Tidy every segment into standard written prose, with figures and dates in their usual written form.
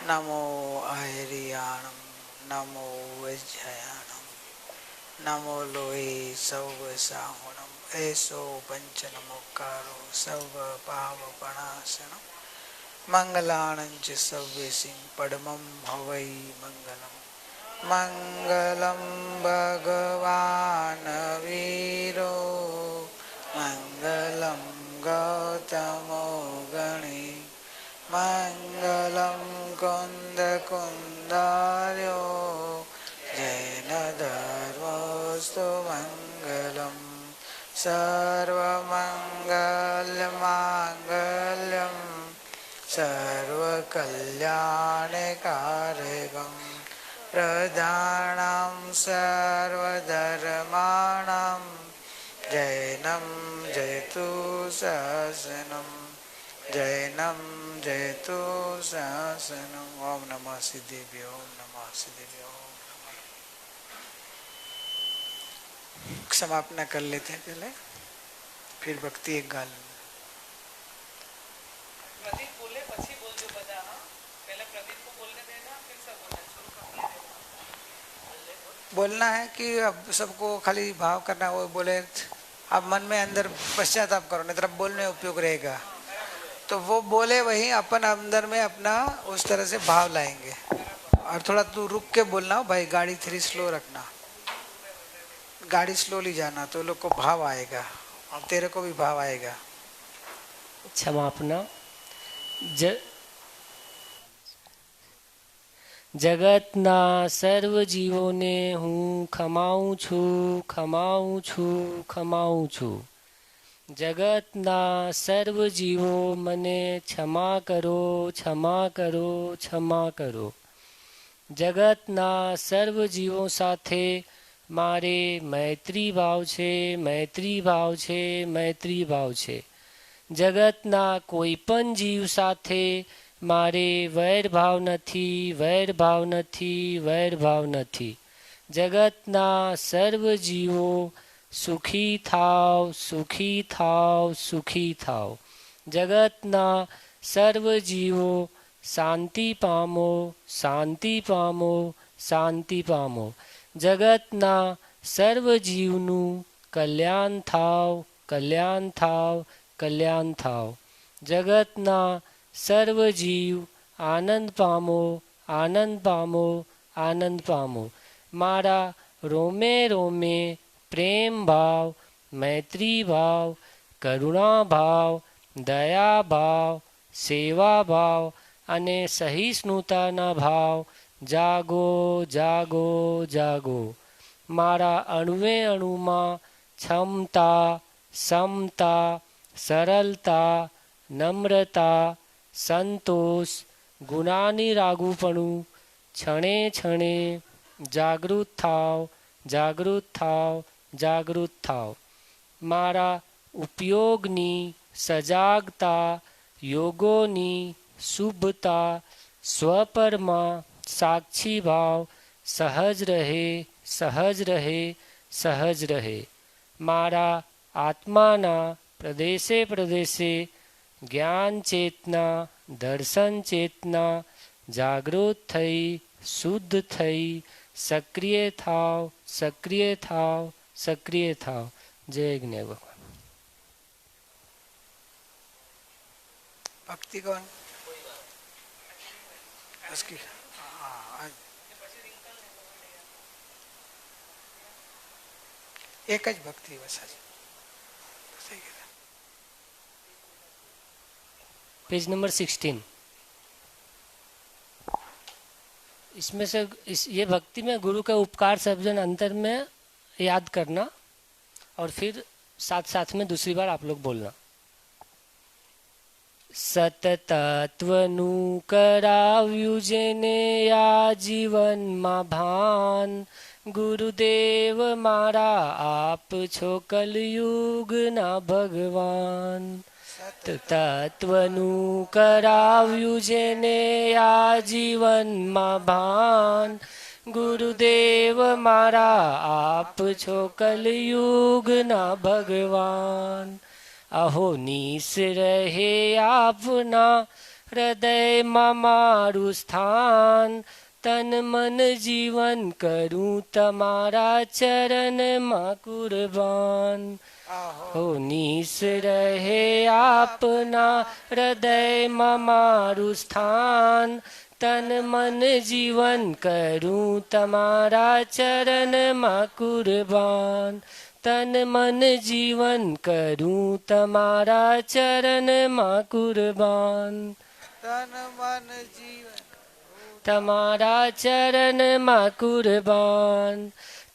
नमो आयरियाणम नमो वज्रयाणम नमो लोहे सौव साहुणम ऐसो पंचन मुक्कारो सौव पावपणासनम मंगलाणंच सव्य सिंह पद्मं हवै मंगलम मंगलम भगवान वीरो मंगलम गौतमो गणे मंगलम कुंद कुंदार्यो जैन धर्मोस्तु मंगलम सर्वमंगल मांगल्यम सर्वकल्याणकारकं प्रदानं सर्वधर्माणां जैनं जयतु शासनं जैनं जयतु शासनम्। ओम नमः सिद्धिभ्यो ओम नमः सिद्धिभ्यो ओम नमः। समापना कर लेते हैं पहले, फिर भक्ति एक गाल बोलना है कि अब सबको खाली भाव करना, वो बोले आप मन में अंदर पश्चाताप करो, नहीं तो बोलने उपयोग रहेगा। तो वो बोले वही अपन अंदर में अपना उस तरह से भाव लाएंगे। और थोड़ा तू रुक के बोलना हो भाई, गाड़ी थोड़ी स्लो रखना, गाड़ी स्लोली जाना, तो लोग को भाव आएगा और तेरे को भी भाव आएगा। क्षमापना। જગતના સર્વ જીવોને હું ખમાઉં છું ખમાઉં છું ખમાઉં છું। જગતના સર્વ જીવો મને ક્ષમા કરો ક્ષમા કરો ક્ષમા કરો। જગતના સર્વ જીવો સાથે મારે મૈત્રી ભાવ છે મૈત્રી ભાવ છે મૈત્રી ભાવ છે। જગતના કોઈ પણ જીવ સાથે મારે વૈરભાવ નથી વૈરભાવ નથી વૈરભાવ નથી। જગતના સર્વ જીવો સુખી થાવ સુખી થાવ સુખી થાવ। જગતના સર્વ જીવો શાંતિ પામો શાંતિ પામો શાંતિ પામો। જગતના સર્વ જીવનું કલ્યાણ થાવ કલ્યાણ થાવ કલ્યાણ થાવ। જગતના સર્વ જીવ આનંદ પામો આનંદ પામો આનંદ પામો। મારા રોમે રોમે પ્રેમ ભાવ મૈત્રી ભાવ કરુણા ભાવ દયા ભાવ સેવા ભાવ અને સહિષ્ણુતાના ભાવ જાગો જાગો જાગો। મારા અણુએ અણુમાં ક્ષમતા સમતા સરળતા નમ્રતા સંતોષ ગુનાની રાગુપણું છણે છણે જાગૃત થાવ જાગૃત થાવ જાગૃત થાવ। મારા ઉપયોગની સજાગતા યોગોની શુભતા સ્વપરમાં સાક્ષી ભાવ સહજ રહે સહજ રહે સહજ રહે। મારા આત્માના પ્રદેશે પ્રદેશે જ્ઞાન ચેતના દર્શન ચેતના જાગૃત થઈ શુદ્ધ થઈ સક્રિય થાવ સક્રિય થાવ સક્રિય થાવ। જય જ્ઞ ભગવાન। भक्ति कौन उसकी एक भक्ति बस। Page number 16। इसमें से ये भक्ति में गुरु का उपकार शब्द अंतर में याद करना और फिर साथ साथ में दूसरी बार आप लोग बोलना। સતતત્વનું કરાવ્યું જેને આ જીવનમાં ભાન ગુરુદેવ મારા આપ છો કલયુગના ભગવાન। તત્વનું કરાવ્યું જેને આ જીવનમાં ભાન ગુરુદેવ મારા આપ છો કલયુગના ભગવાન। अहो नीस रहे आपना હૃદયમાં મારું સ્થાન તન મન જીવન કરું તમારા ચરણમાં કુરબાન હો નિસ રહે આપના હૃદયમાં મારું સ્થાન તન મન જીવન કરું તમારા ચરણમાં કુરબાન તન મન જીવન કરું તમારા ચરણમાં કુરબાન તન મન જીવન તમારા ચરણમાં કુરબાન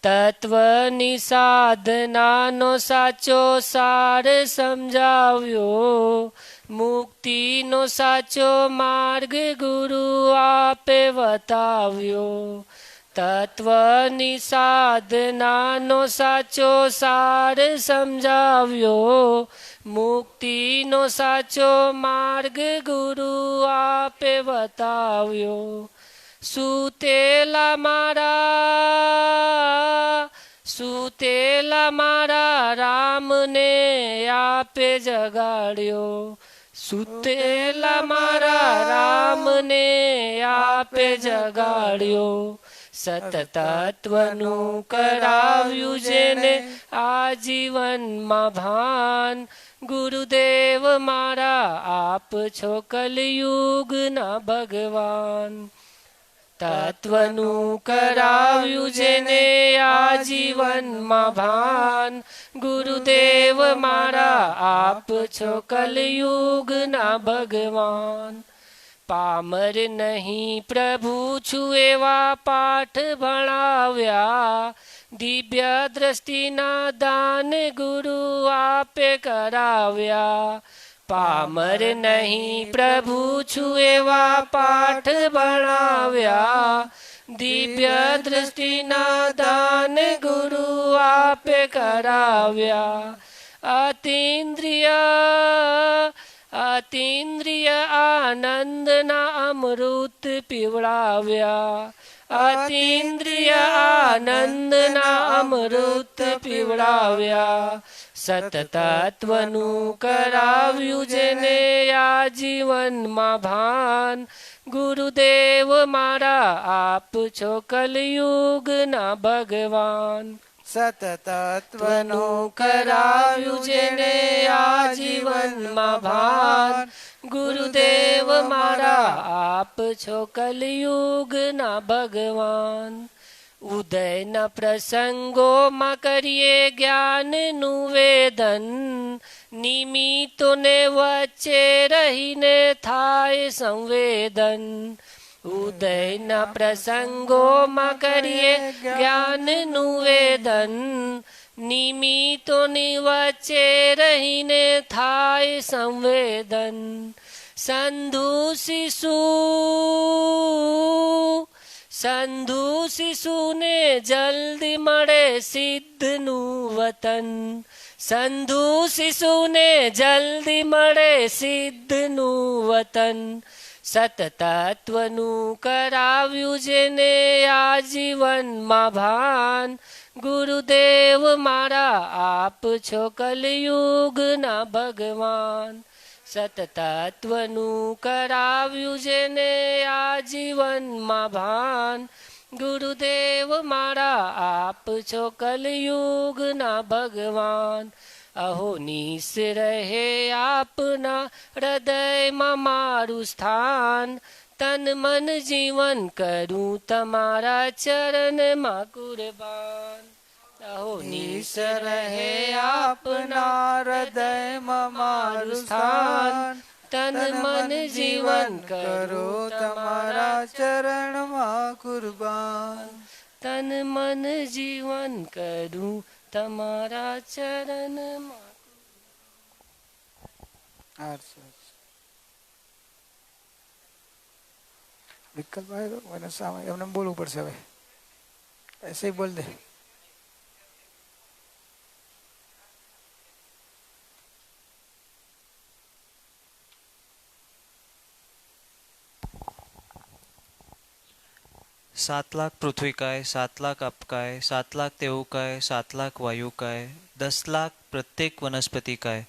તત્વની સાધનાનો સાચો સાર સમજાવ્યો મુક્તિનો સાચો માર્ગ ગુરુ આપે બતાવ્યો તત્વની સાધનાનો સાચો સાર સમજાવ્યો મુક્તિનો સાચો માર્ગ ગુરુ આપે બતાવ્યો સુતેલા મારા રામને આપે જગાડ્યો સુતેલા મારા રામને આપે જગાડ્યો સતતત્વનું કરાવ્યું જેને આજીવનમાં ભાન ગુરુદેવ મારા આપ છો કલયુગના ભગવાન તત્વનું કરાવ્યું જેને આજીવનમાં ભાન ગુરુદેવ મારા આપ છો કલયુગના ભગવાન પામર નહીં પ્રભુ છું એવા પાઠ ભણાવ્યા દિવ્ય દ્રષ્ટિના દાન ગુરુ આપે કરાવ્યા પામર નહીં પ્રભુ છું એવા પાઠ ભણાવ્યા દિવ્ય દ્રષ્ટિના દાન ગુરુ આપે કરાવ્યા અતીન્દ્રિય આનંદના અમૃત પીવડાવ્યા અતીન્દ્રિય આનંદના અમૃત પીવડાવ્યા સતતત્વનું કરાવ્યું જેને આજીવનમાં ભાન ગુરુદેવ મારા આપ છો કલયુગના ભગવાન સતતત્વનું કરાવ્યું જેને આજીવનમાં ભાન ગુરુદેવ મારા આપ છો કલયુગના ભગવાન ઉદયના પ્રસંગોમાં કરીએ જ્ઞાનનું વેદન નિમિત્તોને વચ્ચે રહીને થાય સંવેદન ઉદયના પ્રસંગોમાં કરીએ જ્ઞાનનું વેદન નિમિત્તોની વચ્ચે રહીને થાય સંવેદન સંધુ શિશુને જલ્દી મળે સિદ્ધનું વતન સંધુ શિશુને જલ્દી મળે સિદ્ધનું વતન સતતત્વનું કરાવ્યું જેને આજીવનમાં ભાન ગુરુદેવ મારા આપ છો કલયુગના ભગવાન સતતત્વનું કરાવ્યું જેને આજીવનમાં ભાન ગુરુદેવ મારા આપ છો કલયુગના ભગવાન અહો નિસ રહે આપના હૃદયમાં મારું સ્થાન તન મન જીવન કરું તમારા ચરણમાં કુરબાન અહો નિસ રહે આપના હૃદયમાં મારું સ્થાન તન મન જીવન કરું તમારા ચરણમાં કુરબાન તન મન જીવન કરું તમારા ચરણમાં વિકલ્પ આવ્યો એને સામે એમને બોલવું પડશે હવે એસે બોલ દે सात लाख पृथ्वी काय 7 लाख अपकाय 7 लाख तेऊकाय 7 लाख वायुकाय 10 लाख प्रत्येक वनस्पती काय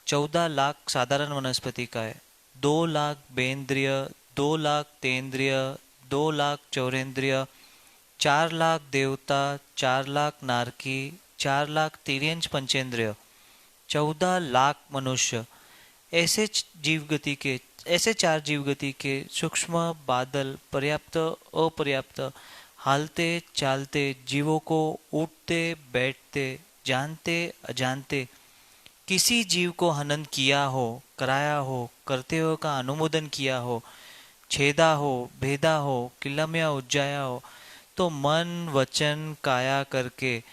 14 लाख साधारण वनस्पती काय 2,00,000 बेंद्रिय, 2,00,000 तेंद्रिय, 2,00,000 चौरेंद्रिय, 4,00,000 देवता, 4,00,000 नारकी, 4,00,000 तिर्यंच पंचेंद्रिय, 14,00,000 मनुष्य, ऐसे जीवगति के ऐसे 4 जीवगति के सूक्ष्म बादल पर्याप्त अपर्याप्त हालते चालते जीवों को उठते बैठते जानते अजानते किसी जीव को हनन किया हो, कराया हो, कर्तव्य का अनुमोदन किया हो, छेदा हो, भेदा हो, किलम्या उज्जाया हो, तो मन वचन काया करके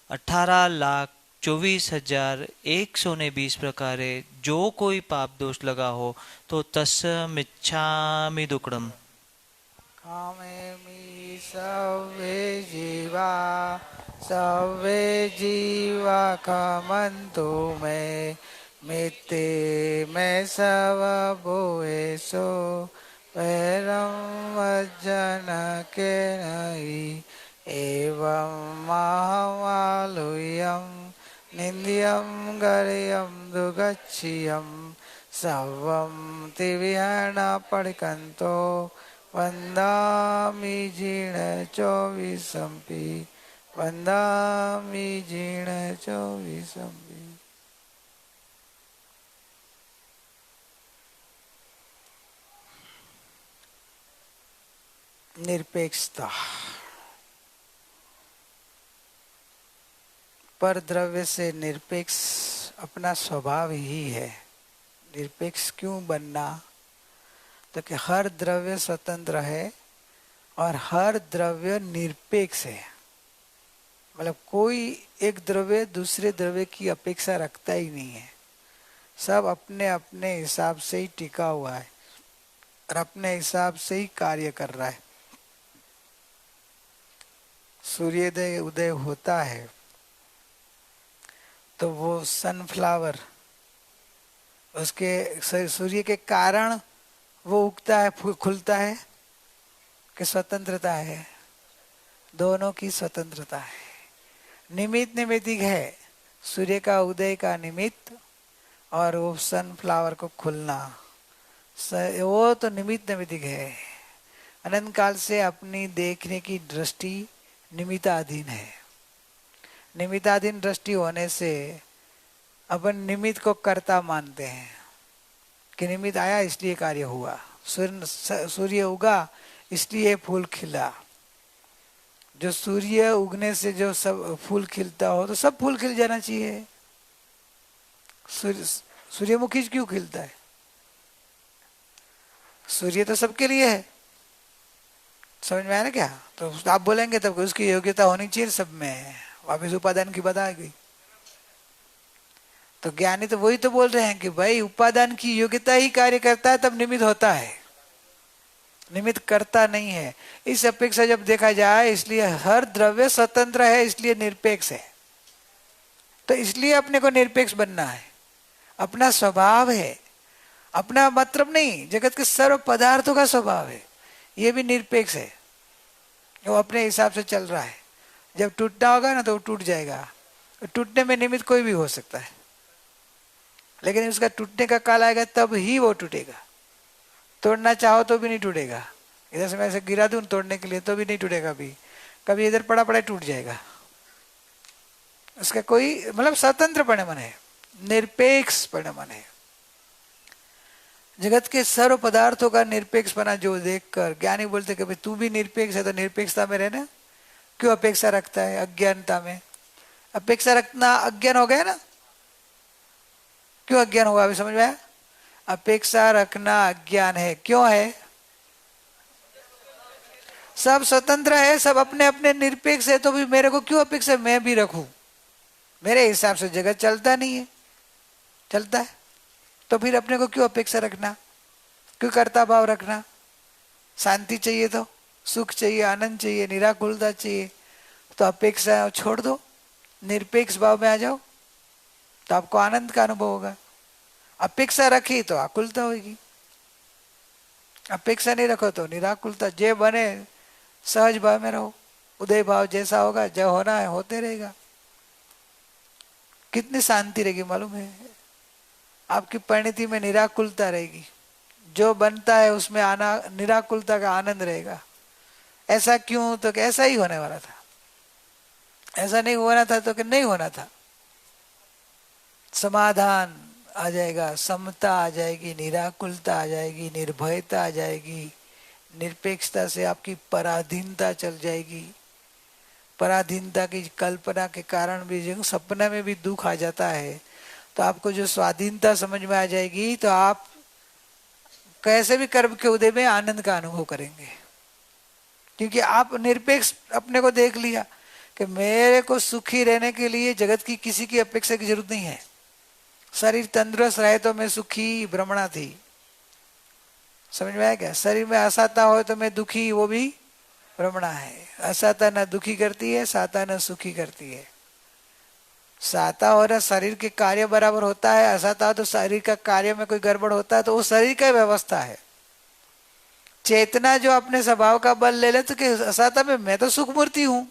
18,24,120 प्रकारे जो कोई पाप दोष लगा हो तो तस्य मिच्छामि दुक्कडम। कामेमि सर्वे जीवा कामन्तु मे मित्ते मे सव भूयसो वैरं वज्जन के नहि एवं महामालुयं निन्द्यं गर्यं दुगच्छियं सर्वं तिविहन पडिकन्तो वन्दामि जीर्णचोविसम्पि वन्दामि जीर्णचोविसम्पि। निरपेक्षता पर द्रव्य से निरपेक्ष अपना स्वभाव ही है। निरपेक्ष क्यों बनना? तो कि हर द्रव्य स्वतंत्र है और हर द्रव्य निरपेक्ष है। मतलब कोई एक द्रव्य दूसरे द्रव्य की अपेक्षा रखता ही नहीं है। सब अपने अपने हिसाब से ही टिका हुआ है और अपने हिसाब से ही कार्य कर रहा है। सूर्योदय उदय होता है तो वो सनफ्लावर उसके सूर्य के कारण वो उगता है, खुलता है कि स्वतंत्रता है? दोनों की स्वतंत्रता है। निमित्त निमित्तिक है, सूर्य का उदय का निमित्त और वो सनफ्लावर को खुलना, वो तो निमित्त निमित्तिक है। अनंत काल से अपनी देखने की दृष्टि निमित्ताधीन है। निमित्ताधीन दृष्टि होने से अपन निमित्त को कर्ता मानते हैं कि निमित्त आया इसलिए कार्य हुआ, सूर्य उगा इसलिए फूल खिला। जो सूर्य उगने से जो सब फूल खिलता हो तो सब फूल खिल जाना चाहिए। सूर्यमुखी क्यों खिलता है? सूर्य तो सबके लिए है। समझ में आया ना क्या? तो आप बोलेंगे तब उसकी योग्यता होनी चाहिए सब में। वापिस उपादान की बात आ गई। तो ज्ञानी तो वही तो बोल रहे हैं कि भाई उपादान की योग्यता ही कार्य करता है तब निमित्त होता है, निमित्त करता नहीं है। इस अपेक्षा जब देखा जाए, इसलिए हर द्रव्य स्वतंत्र है, इसलिए निरपेक्ष है। तो इसलिए अपने को निरपेक्ष बनना है। अपना स्वभाव है, अपना मतलब नहीं, जगत के सर्व पदार्थों का स्वभाव है। ये भी निरपेक्ष है, वो अपने हिसाब से चल रहा है। जब टूटना होगा ना तो वो टूट जाएगा। टूटने में निमित्त कोई भी हो सकता है, लेकिन उसका टूटने का काल आएगा तब ही वो टूटेगा। तोड़ना चाहो तो भी नहीं टूटेगा। इधर से मैं ऐसे गिरा दूं तोड़ने के लिए तो भी नहीं टूटेगा। कभी इधर पड़ा पड़ा टूट जाएगा। उसका कोई मतलब स्वतंत्र परिणमन है, निरपेक्ष परिणमन है। जगत के सर्व पदार्थों का निरपेक्ष बना जो देखकर ज्ञानी बोलते कि भाई तू भी निरपेक्ष है तो निरपेक्षता में रहना। क्यों अपेक्षा रखता है? अज्ञानता में अपेक्षा रखना अज्ञान हो गया ना। क्यों अज्ञान हुआ? अभी समझ में आया? अपेक्षा रखना अज्ञान है। क्यों है? सब स्वतंत्र है, सब अपने अपने निरपेक्ष है, तो भी मेरे को क्यों अपेक्षा मैं भी रखूं? मेरे हिसाब से जगत चलता नहीं है, चलता है तो फिर अपने को क्यों अपेक्षा रखना? क्यों कर्ता भाव रखना? शांति चाहिए तो, सुख चाहिए, आनंद चाहिए, निराकुलता चाहिए, तो अपेक्षा छोड़ दो, निरपेक्ष भाव में आ जाओ तो आपको आनंद का अनुभव होगा। अपेक्षा रखी तो आकुलता होगी, अपेक्षा नहीं रखो तो निराकुलता। जे बने सहज भाव में रहो, उदय भाव जैसा होगा, जो होना है होते रहेगा। कितनी शांति रहेगी मालूम है? आपकी परिणति में निराकुलता रहेगी। जो बनता है उसमें आना निराकुलता का आनंद रहेगा। ऐसा क्यों? तो कि ऐसा ही होने वाला था, ऐसा नहीं होना था तो कि नहीं होना था। समाधान आ जाएगा, समता आ जाएगी, निराकुलता आ जाएगी, निर्भयता आ जाएगी, निरपेक्षता से आपकी पराधीनता चल जाएगी। पराधीनता की कल्पना के कारण भी जो सपने में भी दुख आ जाता है, तो आपको जो स्वाधीनता समझ में आ जाएगी तो आप कैसे भी कर्म के उदय में आनंद का अनुभव करेंगे, क्योंकि आप निरपेक्ष अपने को देख लिया कि मेरे को सुखी रहने के लिए जगत की किसी की अपेक्षा की जरूरत नहीं है। शरीर तंदुरुस्त रहे तो मैं सुखी ब्रह्मणा थी, समझ में आया क्या? शरीर में असाता हो तो मैं दुखी, वो भी ब्रह्मणा है। असाता न दुखी करती है, साता न सुखी करती है। साता हो रहा शरीर के कार्य बराबर होता है, असाता हो तो शरीर का कार्य में कोई गड़बड़ होता है, तो वो शरीर का व्यवस्था है। चेतना जो अपने स्वभाव का बल ले ले तो कि असाता में मैं तो सुख मूर्ति हूं,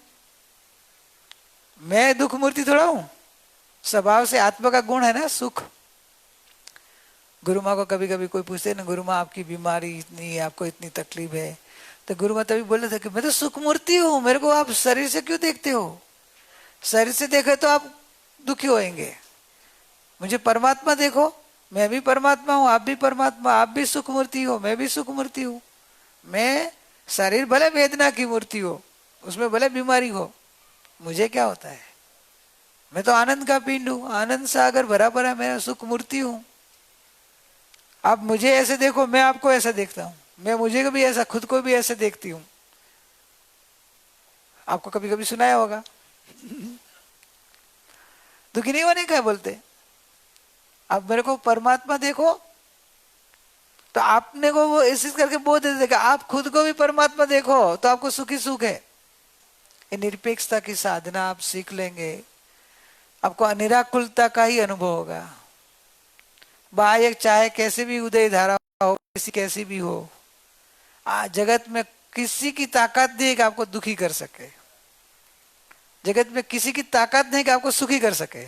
मैं दुख मूर्ति थोड़ा हूं। स्वभाव से आत्मा का गुण है ना सुख। गुरु माँ को कभी कभी कोई पूछते ना, गुरु माँ आपकी बीमारी इतनी है, आपको इतनी तकलीफ है, तो गुरु माँ तभी बोले थे कि मैं तो सुख मूर्ति हूं, मेरे को आप शरीर से क्यों देखते हो? शरीर से देखे तो आप दुखी होएंगे, मुझे परमात्मा देखो, मैं भी परमात्मा हूं, आप भी परमात्मा, आप भी सुख मूर्ति हो, मैं भी सुख मूर्ति हूं। मैं शरीर भले वेदना की मूर्ति हो, उसमें भले बीमारी हो, मुझे क्या होता है? मैं तो आनंद का पिंड हूं, आनंद सागर भरा भरा मैं सुख मूर्ति हूं। आप मुझे ऐसे देखो, मैं आपको ऐसा देखता हूं, मैं मुझे को भी ऐसा, खुद को भी ऐसे देखती हूं। आपको कभी कभी सुनाया होगा दुखी नहीं होने का बोलते, आप मेरे को परमात्मा देखो, तो आपने को वो इस करके बोल देगा, आप खुद को भी परमात्मा देखो तो आपको सुखी सुख है। ये निरपेक्षता की साधना आप सीख लेंगे, आपको निराकुलता का ही अनुभव होगा। बाह्य चाहे कैसे भी उदय धारा हो, किसी कैसी भी हो, जगत में किसी की ताकत नहीं कि आपको दुखी कर सके, जगत में किसी की ताकत नहीं कि आपको सुखी कर सके।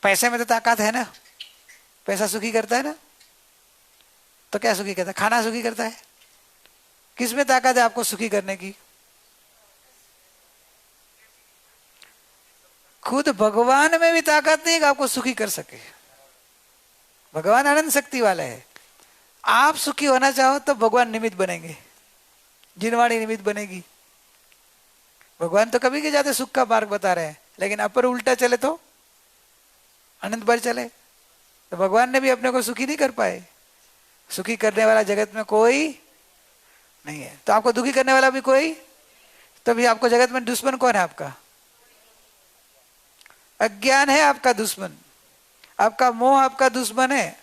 पैसे में तो ताकत है ना, पैसा सुखी करता है ना, तो क्या सुखी करता है? खाना सुखी करता है। किस में ताकत है आपको सुखी करने की? खुद भगवान में भी ताकत नहीं कि आपको सुखी कर सके। भगवान आनंद शक्ति वाला है। आप सुखी होना चाहो तो भगवान निमित्त बनेंगे, जिनवाणी निमित्त बनेगी। भगवान तो कभी के जाते सुख का मार्ग बता रहे हैं, लेकिन अपर उल्टा चले तो अनंत भर चले, तो भगवान ने भी अपने को सुखी नहीं कर पाए। सुखी करने वाला जगत में कोई नहीं है, तो आपको दुखी करने वाला भी कोई, तो भी आपको जगत में दुश्मन कौन है? आपका अज्ञान है आपका दुश्मन, आपका मोह आपका दुश्मन है।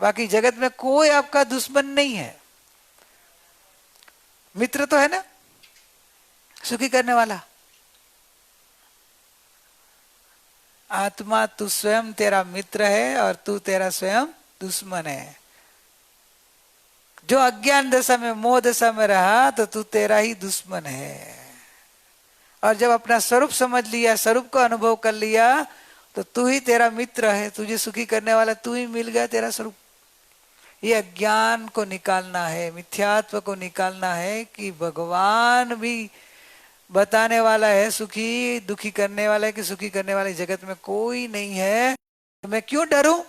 बाकी जगत में कोई आपका दुश्मन नहीं है। मित्र तो है ना सुखी करने वाला। आत्मा तू स्वयं तेरा मित्र है और तू तेरा स्वयं दुश्मन है। जो अज्ञान दशा में, मोह दशा में रहा तो तू तेरा ही दुश्मन है, और जब अपना स्वरूप समझ लिया, स्वरूप को अनुभव कर लिया, तो तू ही तेरा मित्र है, तुझे सुखी करने वाला तू ही मिल गया, तेरा स्वरूप। ये अज्ञान को निकालना है, मिथ्यात्व को निकालना है कि भगवान भी बताने वाला है सुखी, दुखी करने वाला है कि सुखी करने वाले जगत में कोई नहीं है, तो मैं क्यों डरूं?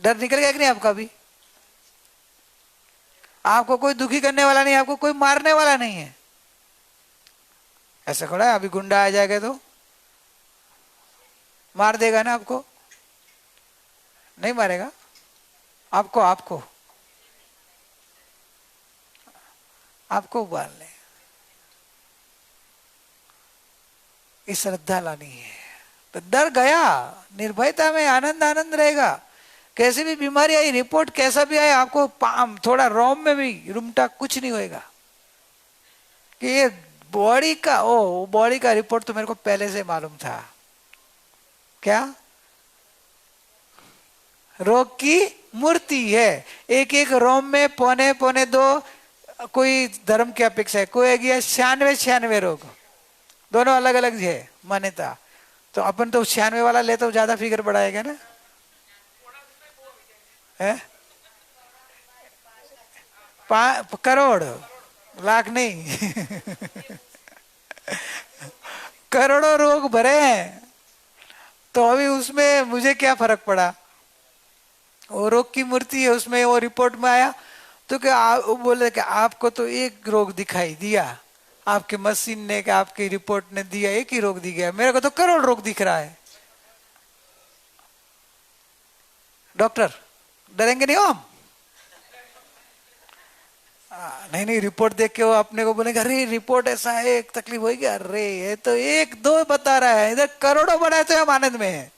डर निकल गया कि नहीं आपका भी? आपको कोई दुखी करने वाला नहीं, आपको कोई मारने वाला नहीं है। ऐसा खड़ा है, अभी गुंडा आ जाएगा तो मार देगा ना आपको? नहीं मारेगा आपको, आपको उबाल ले। इस श्रद्धा लानी है, तो डर गया, निर्भयता में आनंद आनंद रहेगा। कैसे भी बीमारी आई, रिपोर्ट कैसा भी आए, आपको थोड़ा रोम में भी रुमटा कुछ नहीं होएगा कि ये बॉडी का रिपोर्ट तो मेरे को पहले से मालूम था। क्या? रोग की मूर्ति है, एक एक रोम में पौने पौने 2 कोई धर्म की अपेक्षा है, कोई गया 96 रोग, दोनों अलग अलग है मान्यता। तो अपन तो 96 वाला ले तो ज्यादा फिगर बढ़ाएगा ना। है? करोड़, लाख नहीं। करोड़ों रोग भरे हैं, तो अभी उसमें मुझे क्या फर्क पड़ा? वो रोग की मूर्ति है, उसमें वो रिपोर्ट में आया तो क्या वो बोले कि आपको तो एक रोग दिखाई दिया, आपकी मशीन ने, कि आपकी रिपोर्ट ने दिया एक ही रोग दिख गया, मेरे को तो करोड़ रोग दिख रहा है। डॉक्टर डरेंगे नहीं हो हम? नहीं नहीं, रिपोर्ट देख के वो अपने को बोलेगा अरे रिपोर्ट ऐसा है, एक तकलीफ होगी, अरे ये तो एक दो बता रहा है, इधर करोड़ों बनाए तो हम आनंद में है,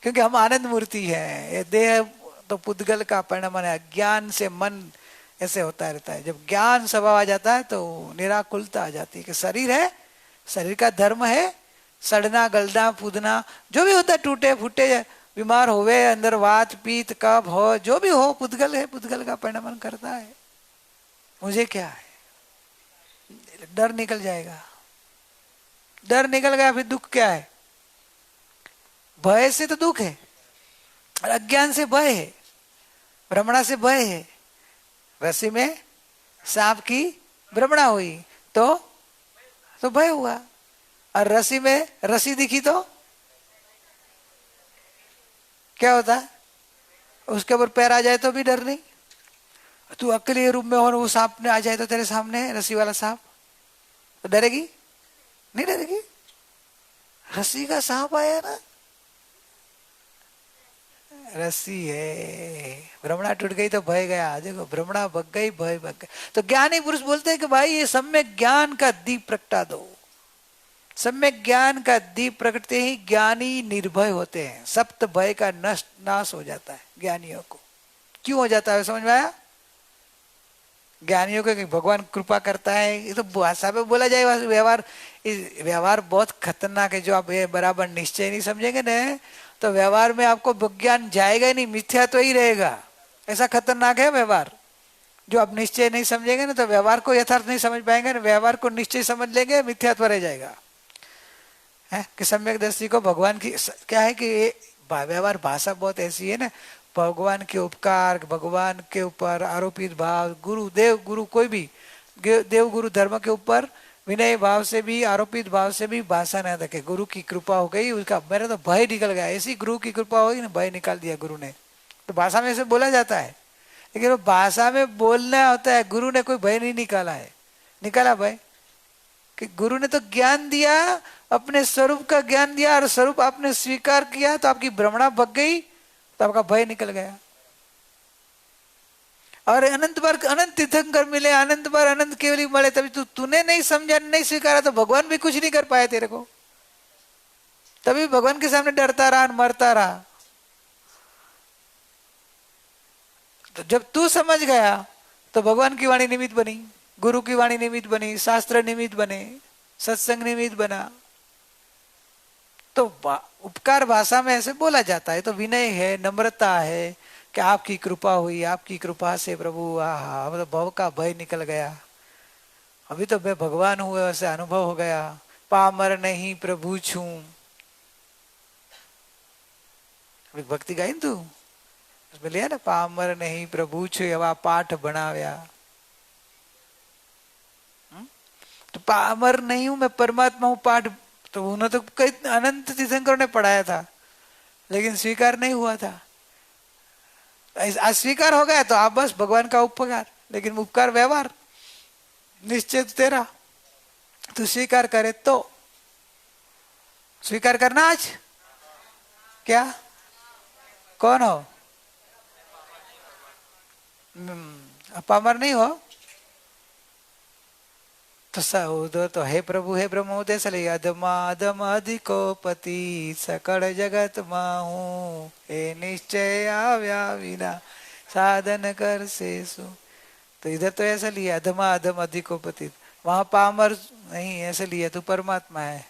क्योंकि हम आनंद मूर्ति है। ये देह तो पुद्गल का परिणाम है, ज्ञान से मन ऐसे होता रहता है। जब ज्ञान स्वभाव आ जाता है तो निराकुलता आ जाती है कि शरीर है, शरीर का धर्म है सड़ना गलना फूदना, जो भी होता है, टूटे फूटे बीमार होवे, अंदर वात पीत कफ हो, जो भी हो पुद्गल है, पुद्गल का परिणाम करता है। मुझे क्या है? डर निकल जाएगा, डर निकल गया, फिर दुख क्या है? भय से तो दुख है, अज्ञान से भय है, भ्रमणा से भय है। रस्सी में सांप की भ्रमणा हुई तो भय हुआ, और रस्सी में रस्सी दिखी तो क्या होता है? उसके ऊपर पैर आ जाए तो भी डर नहीं। तू अकेले रूम में और वो सांप ने आ जाए तो तेरे सामने, रस्सी वाला सांप, तो डरेगी? नहीं डरेगी। रस्सी का सांप आया ना, रस्सी है, भ्रमणा टूट गई तो भय गया। देखो भ्रमणा भग गई, भय भग गया। तो ज्ञानी पुरुष बोलते हैं कि भाई ये सम्यक ज्ञान का दीप प्रगटा दो। सम्यक ज्ञान का दीप प्रगटते ही ज्ञानी निर्भय होते हैं, सप्त भय का नाश हो जाता है ज्ञानियों को। क्यों हो जाता है समझ में आया? ज्ञानियों को भगवान कृपा करता है, ये तो भाषा में बोला जाए, व्यवहार, व्यवहार बहुत खतरनाक है। जो आप ये बराबर निश्चय नहीं समझेंगे ना, तो व्यवहार में आपको विज्ञान जाएगा ही नहीं, मिथ्या तो ही रहेगा। ऐसा खतरनाक है व्यवहार। जो आप निश्चय नहीं समझेंगे ना, तो व्यवहार को यथार्थ नहीं समझ पाएंगे ना, व्यवहार को निश्चय समझ लेंगे, मिथ्यात्व रह जाएगा। है कि सम्यक दृष्टि को भगवान की क्या है कि व्यवहार भाषा बहुत ऐसी है ना, भगवान के उपकार, भगवान के ऊपर आरोपित भाव, गुरु देव गुरु कोई भी देव गुरु धर्म के ऊपर विनय भाव से भी, आरोपित भाव से भी भाषा न रखे। गुरु की कृपा हो गई, उसका मेरा तो भय निकल गया। ऐसी गुरु की कृपा होगी ना, भय निकाल दिया गुरु ने। तो भाषा में से बोला जाता है, लेकिन वो भाषा में बोलना होता है। गुरु ने कोई भय नहीं निकाला है। निकाला भय कि गुरु ने तो ज्ञान दिया, अपने स्वरूप का ज्ञान दिया, और स्वरूप आपने स्वीकार किया तो आपकी भ्रमणा भग गई, तो आपका भय निकल गया। और अनंत बार अनंत तीर्थंकर मिले, अनंत बार अनंत केवली मिले, तभी तूने नहीं समझा, नहीं स्वीकारा, तो भगवान भी कुछ नहीं कर पाए तेरे को। तभी भगवान के सामने डरता रहा, मरता रहा। तो जब तू समझ गया तो भगवान की वाणी निमित्त बनी, गुरु की वाणी निमित्त बनी, शास्त्र निमित्त बने, सत्संग निमित्त बना। तो उपकार भाषा में ऐसे बोला जाता है। तो विनय है, नम्रता है कि आपकी कृपा हुई, आपकी कृपा से प्रभु आहा, अब तो भव का भय निकल गया, अभी तो मैं भगवान हुए वैसे अनुभव हो गया। पामर नहीं प्रभु छू, भक्ति गाई तू उसमें लिया ना, पामर नहीं प्रभु छू एवा पाठ बनाव्या। तो पामर नहीं हूं मैं, परमात्मा हूं, पाठ तो उन्होंने तो कई अनंत तीर्थंकरों ने पढ़ाया था, लेकिन स्वीकार नहीं हुआ था। अस्वीकार हो गया तो आप बस भगवान का उपकार, लेकिन उपकार व्यवहार निश्चय तेरा, तू स्वीकार करे तो। स्वीकार करना आज क्या? कौन हो? पामर नहीं हो तो हे प्रभु हे ब्रह्म उदय अधमा अधम अधिकोपति सकल जगत माहू, हे निश्चय आव्या विना साधन कर सेसु। तो इधर तो ऐसा लिया अधमा अधम अधिकोपति, वहां पामर नहीं, ऐसे लिया तू परमात्मा है।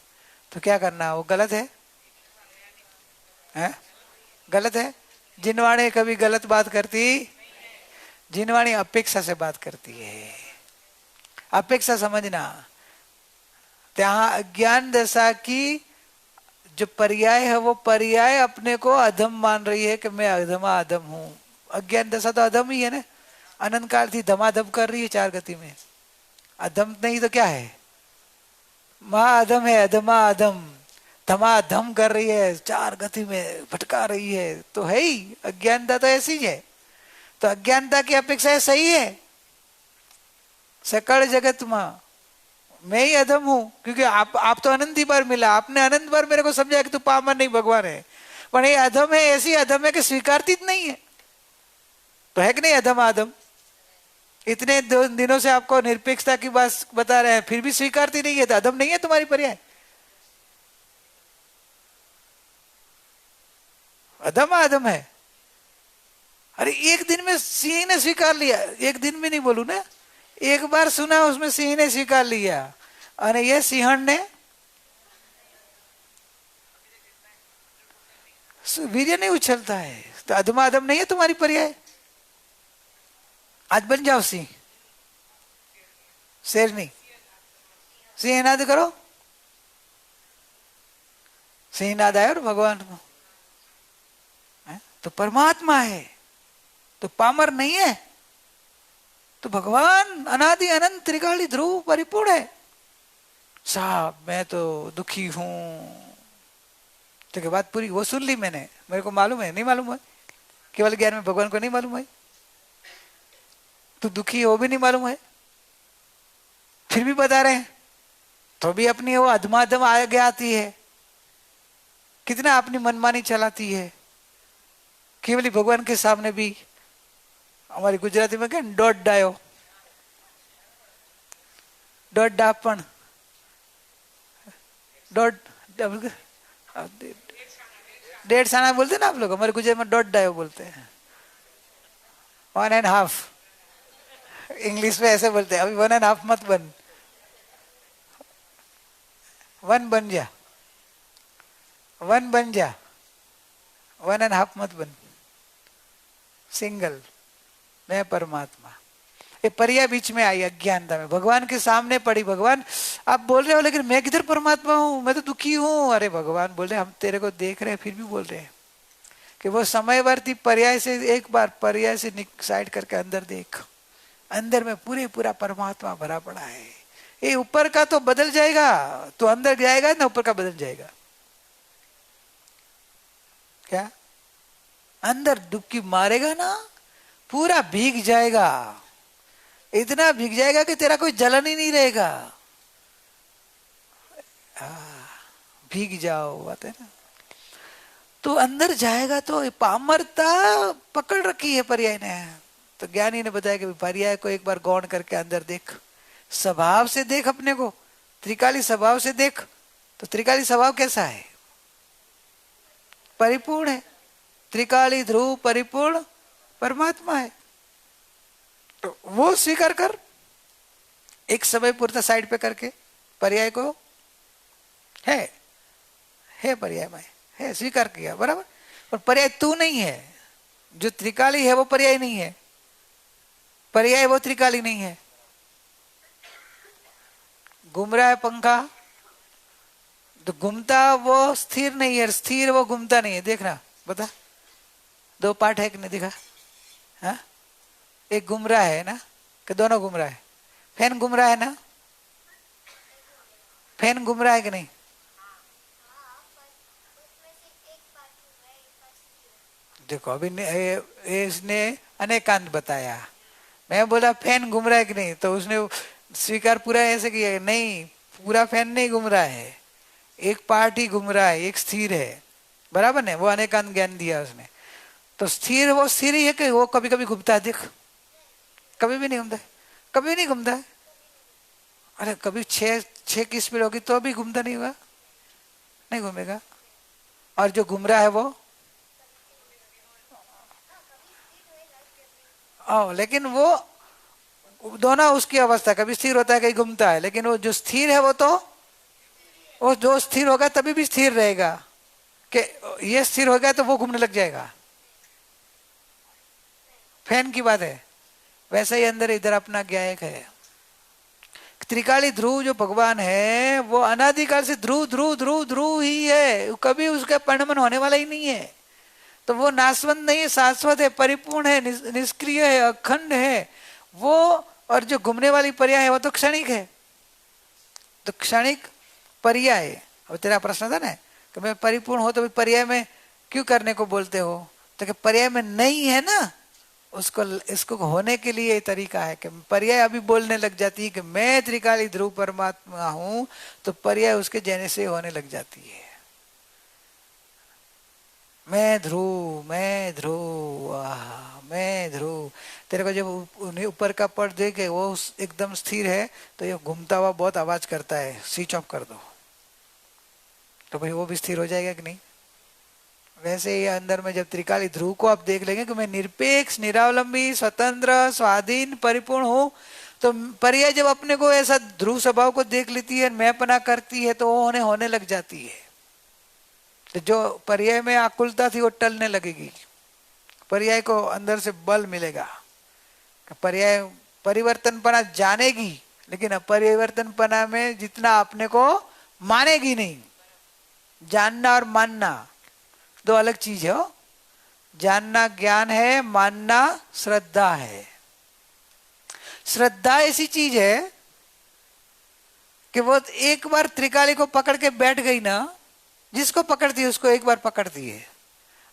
तो क्या करना, वो गलत है? गलत है। जिनवाणी कभी गलत बात करती, जिनवाणी अपेक्षा से बात करती है। अपेक्षा समझना, ત્યાં અજ્ઞાન દશા की जो पर्याय है वो पर्याय अपने को अधम मान रही है कि मैं अधमा अधम हूं। अज्ञान दशा तो अधम ही है ना, अनंत काल थी धमाधम कर रही है चार गति में। अधम नहीं तो क्या है, महा अधम है, अधमा अधम, धमाधम कर रही है, चार गति में भटका रही है, तो है ही अज्ञानता तो ऐसी है। तो अज्ञानता की अपेक्षा सही है। सकल जगत में मैं ही अधम हूं, क्योंकि आप तो अनंत ही बार मिला, आपने अनंत बार मेरे को समझाया कि तू पामर नहीं भगवान है, पर ये अधम है, ऐसी अधम है कि स्वीकारती नहीं है। तो है कि नहीं अधम आदम? इतने दिनों से आपको निरपेक्षता की बात बता रहे हैं, फिर भी स्वीकारती नहीं है, तो अधम नहीं है तुम्हारी पर्याय? अधम आदम है। अरे एक दिन में सिंह ने स्वीकार लिया, एक दिन में नहीं बोलू ना, एक बार सुना उसमें सिंह ने स्वीकार लिया, और ये सिंहण ने वीर्य नहीं उछलता है। तो अधमा अधम नहीं है तुम्हारी पर्याय? आज बन जाओ सिंह, शेरनी, सिंहनाद करो, सिंहनाद आयो भगवान को, तो परमात्मा है, तो पामर नहीं है, तो भगवान अनादि अनंत त्रिकाली ध्रुव परिपूर्ण है। साहब मैं तो दुखी हूं, तो क्या बात पूरी वो सुन ली मैंने, मेरे को मालूम है, नहीं मालूम है, केवल ज्ञान में भगवान को नहीं मालूम है, तो दुखी है वो भी नहीं मालूम है, फिर भी बता रहे हैं, तो भी अपनी वो अधमाधम आगे आती है, कितना अपनी मनमानी चलाती है। केवल भगवान के सामने भी हमारी गुजराती में क्या डोट डायो, डोट डापण, डोट डेढ़ साना बोलते ना आप लोग, हमारे गुजरात में डोट डायो बोलते हैं, 1.5, इंग्लिश में ऐसे बोलते हैं, अभी 1.5 मत बन, 1 बन जा, 1 बन जा, 1.5 मत बन, सिंगल, मैं परमात्मा। ये पर्याय बीच में आई अज्ञानता में, भगवान के सामने पड़ी, भगवान आप बोल रहे हो लेकिन मैं किधर परमात्मा हूं, मैं तो दुखी हूं। अरे भगवान बोल रहे हम तेरे को देख रहे हैं, फिर भी बोल रहे हैं कि वो समयवर्ती पर्याय से एक बार पर्याय से साइड करके अंदर देख, अंदर में पूरा परमात्मा भरा पड़ा है। ये ऊपर का तो बदल जाएगा, तो अंदर जाएगा ना, ऊपर का बदल जाएगा। क्या अंदर डुबकी मारेगा ना, पूरा भीग जाएगा, इतना भीग जाएगा कि तेरा कोई जलन ही नहीं रहेगा। भीग जाओ बात है ना, तो अंदर जाएगा। तो पामरता पकड़ रखी है पर्याय ने, तो ज्ञानी ने बताया कि पर्याय को एक बार गौण करके अंदर देख, स्वभाव से देख, अपने को त्रिकाली स्वभाव से देख। तो त्रिकाली स्वभाव कैसा है? परिपूर्ण है, त्रिकाली ध्रुव परिपूर्ण परमात्मा है। तो वो स्वीकार कर, एक समय पूर्ता साइड पे करके पर्याय को है पर्याय में है, स्वीकार किया बराबर। और पर्याय तू नहीं है, जो त्रिकाली है वो पर्याय नहीं है, पर्याय वो त्रिकाली नहीं है। घूम रहा है पंखा, तो घूमता वो स्थिर नहीं है, स्थिर वो घूमता नहीं है। देखना बता, 2 पार्ट है कि नहीं दिखा? हाँ, एक घूम रहा है ना, कि दोनों घूम रहा है? फैन घूम रहा है ना, फैन घूम रहा है कि नहीं? देखो अभी इसने अनेकांत बताया, मैं बोला फैन घूम रहा है कि नहीं, तो उसने स्वीकार पूरा ऐसे किया, नहीं पूरा फैन नहीं घूम रहा है, एक पार्ट ही घूम रहा है, एक स्थिर है, बराबर ने, वो अनेकांत ज्ञान दिया उसने। तो स्थिर वो स्थिर ही है कि वो कभी कभी घूमता है? देख, कभी भी नहीं घूमता है, कभी नहीं घूमता है। अरे कभी 6 की स्पीड होगी तो भी घूमता नहीं होगा, नहीं घूमेगा। और जो घूम रहा है वो लेकिन वो दोनों उसकी अवस्था, कभी स्थिर होता है कहीं घूमता है, लेकिन वो जो स्थिर है वो तो वो जो स्थिर होगा तभी भी स्थिर रहेगा, कि ये स्थिर हो गया तो वो घूमने लग जाएगा। फैन की बात है, वैसे ही अंदर इधर अपना ज्ञायक है, त्रिकाली ध्रुव जो भगवान है वो अनादिकाल से ध्रुव ध्रुव ध्रुव ध्रुव ही है, कभी उसका परिणमन होने वाला ही नहीं है। तो वो नाशवंत नहीं है, शाश्वत है, परिपूर्ण है, निष्क्रिय है, अखंड है वो। और जो घूमने वाली पर्याय है वो तो क्षणिक है, तो क्षणिक पर्याय। अब तेरा प्रश्न था ना कि मैं परिपूर्ण हो तो पर्याय में क्यों करने को बोलते हो, तो कि पर्याय में नहीं है ना, उसको इसको होने के लिए तरीका है कि पर्याय अभी बोलने लग जाती है कि मैं त्रिकाली ध्रुव परमात्मा हूं, तो पर्याय उसके जैसे से होने लग जाती है। मैं ध्रुव, मैं ध्रुव, मैं ध्रुव। तेरे को जब ऊपर का पट देखे वो एकदम स्थिर है तो ये घूमता हुआ बहुत आवाज करता है, स्विच ऑफ कर दो, तो भाई वो भी स्थिर हो जाएगा कि नहीं। वैसे ही अंदर में जब त्रिकाली ध्रुव को आप देख लेंगे कि मैं निरपेक्ष, निरावलंबी, स्वतंत्र, स्वाधीन, परिपूर्ण हूं, तो पर्याय जब अपने को ऐसा ध्रुव स्वभाव को देख लेती है, मैंपना करती है, तो वो होने लग जाती है। तो जो पर्याय में आकुलता थी वो टलने लगेगी, पर्याय को अंदर से बल मिलेगा। पर्याय परिवर्तनपना जानेगी, लेकिन अपरिवर्तनपना में जितना अपने को मानेगी नहीं। जानना और मानना दो अलग चीज है। जानना ज्ञान है, मानना श्रद्धा है। श्रद्धा ऐसी चीज है कि वो एक बार त्रिकाली को पकड़ के बैठ गई ना, जिसको पकड़ती है उसको एक बार पकड़ती है।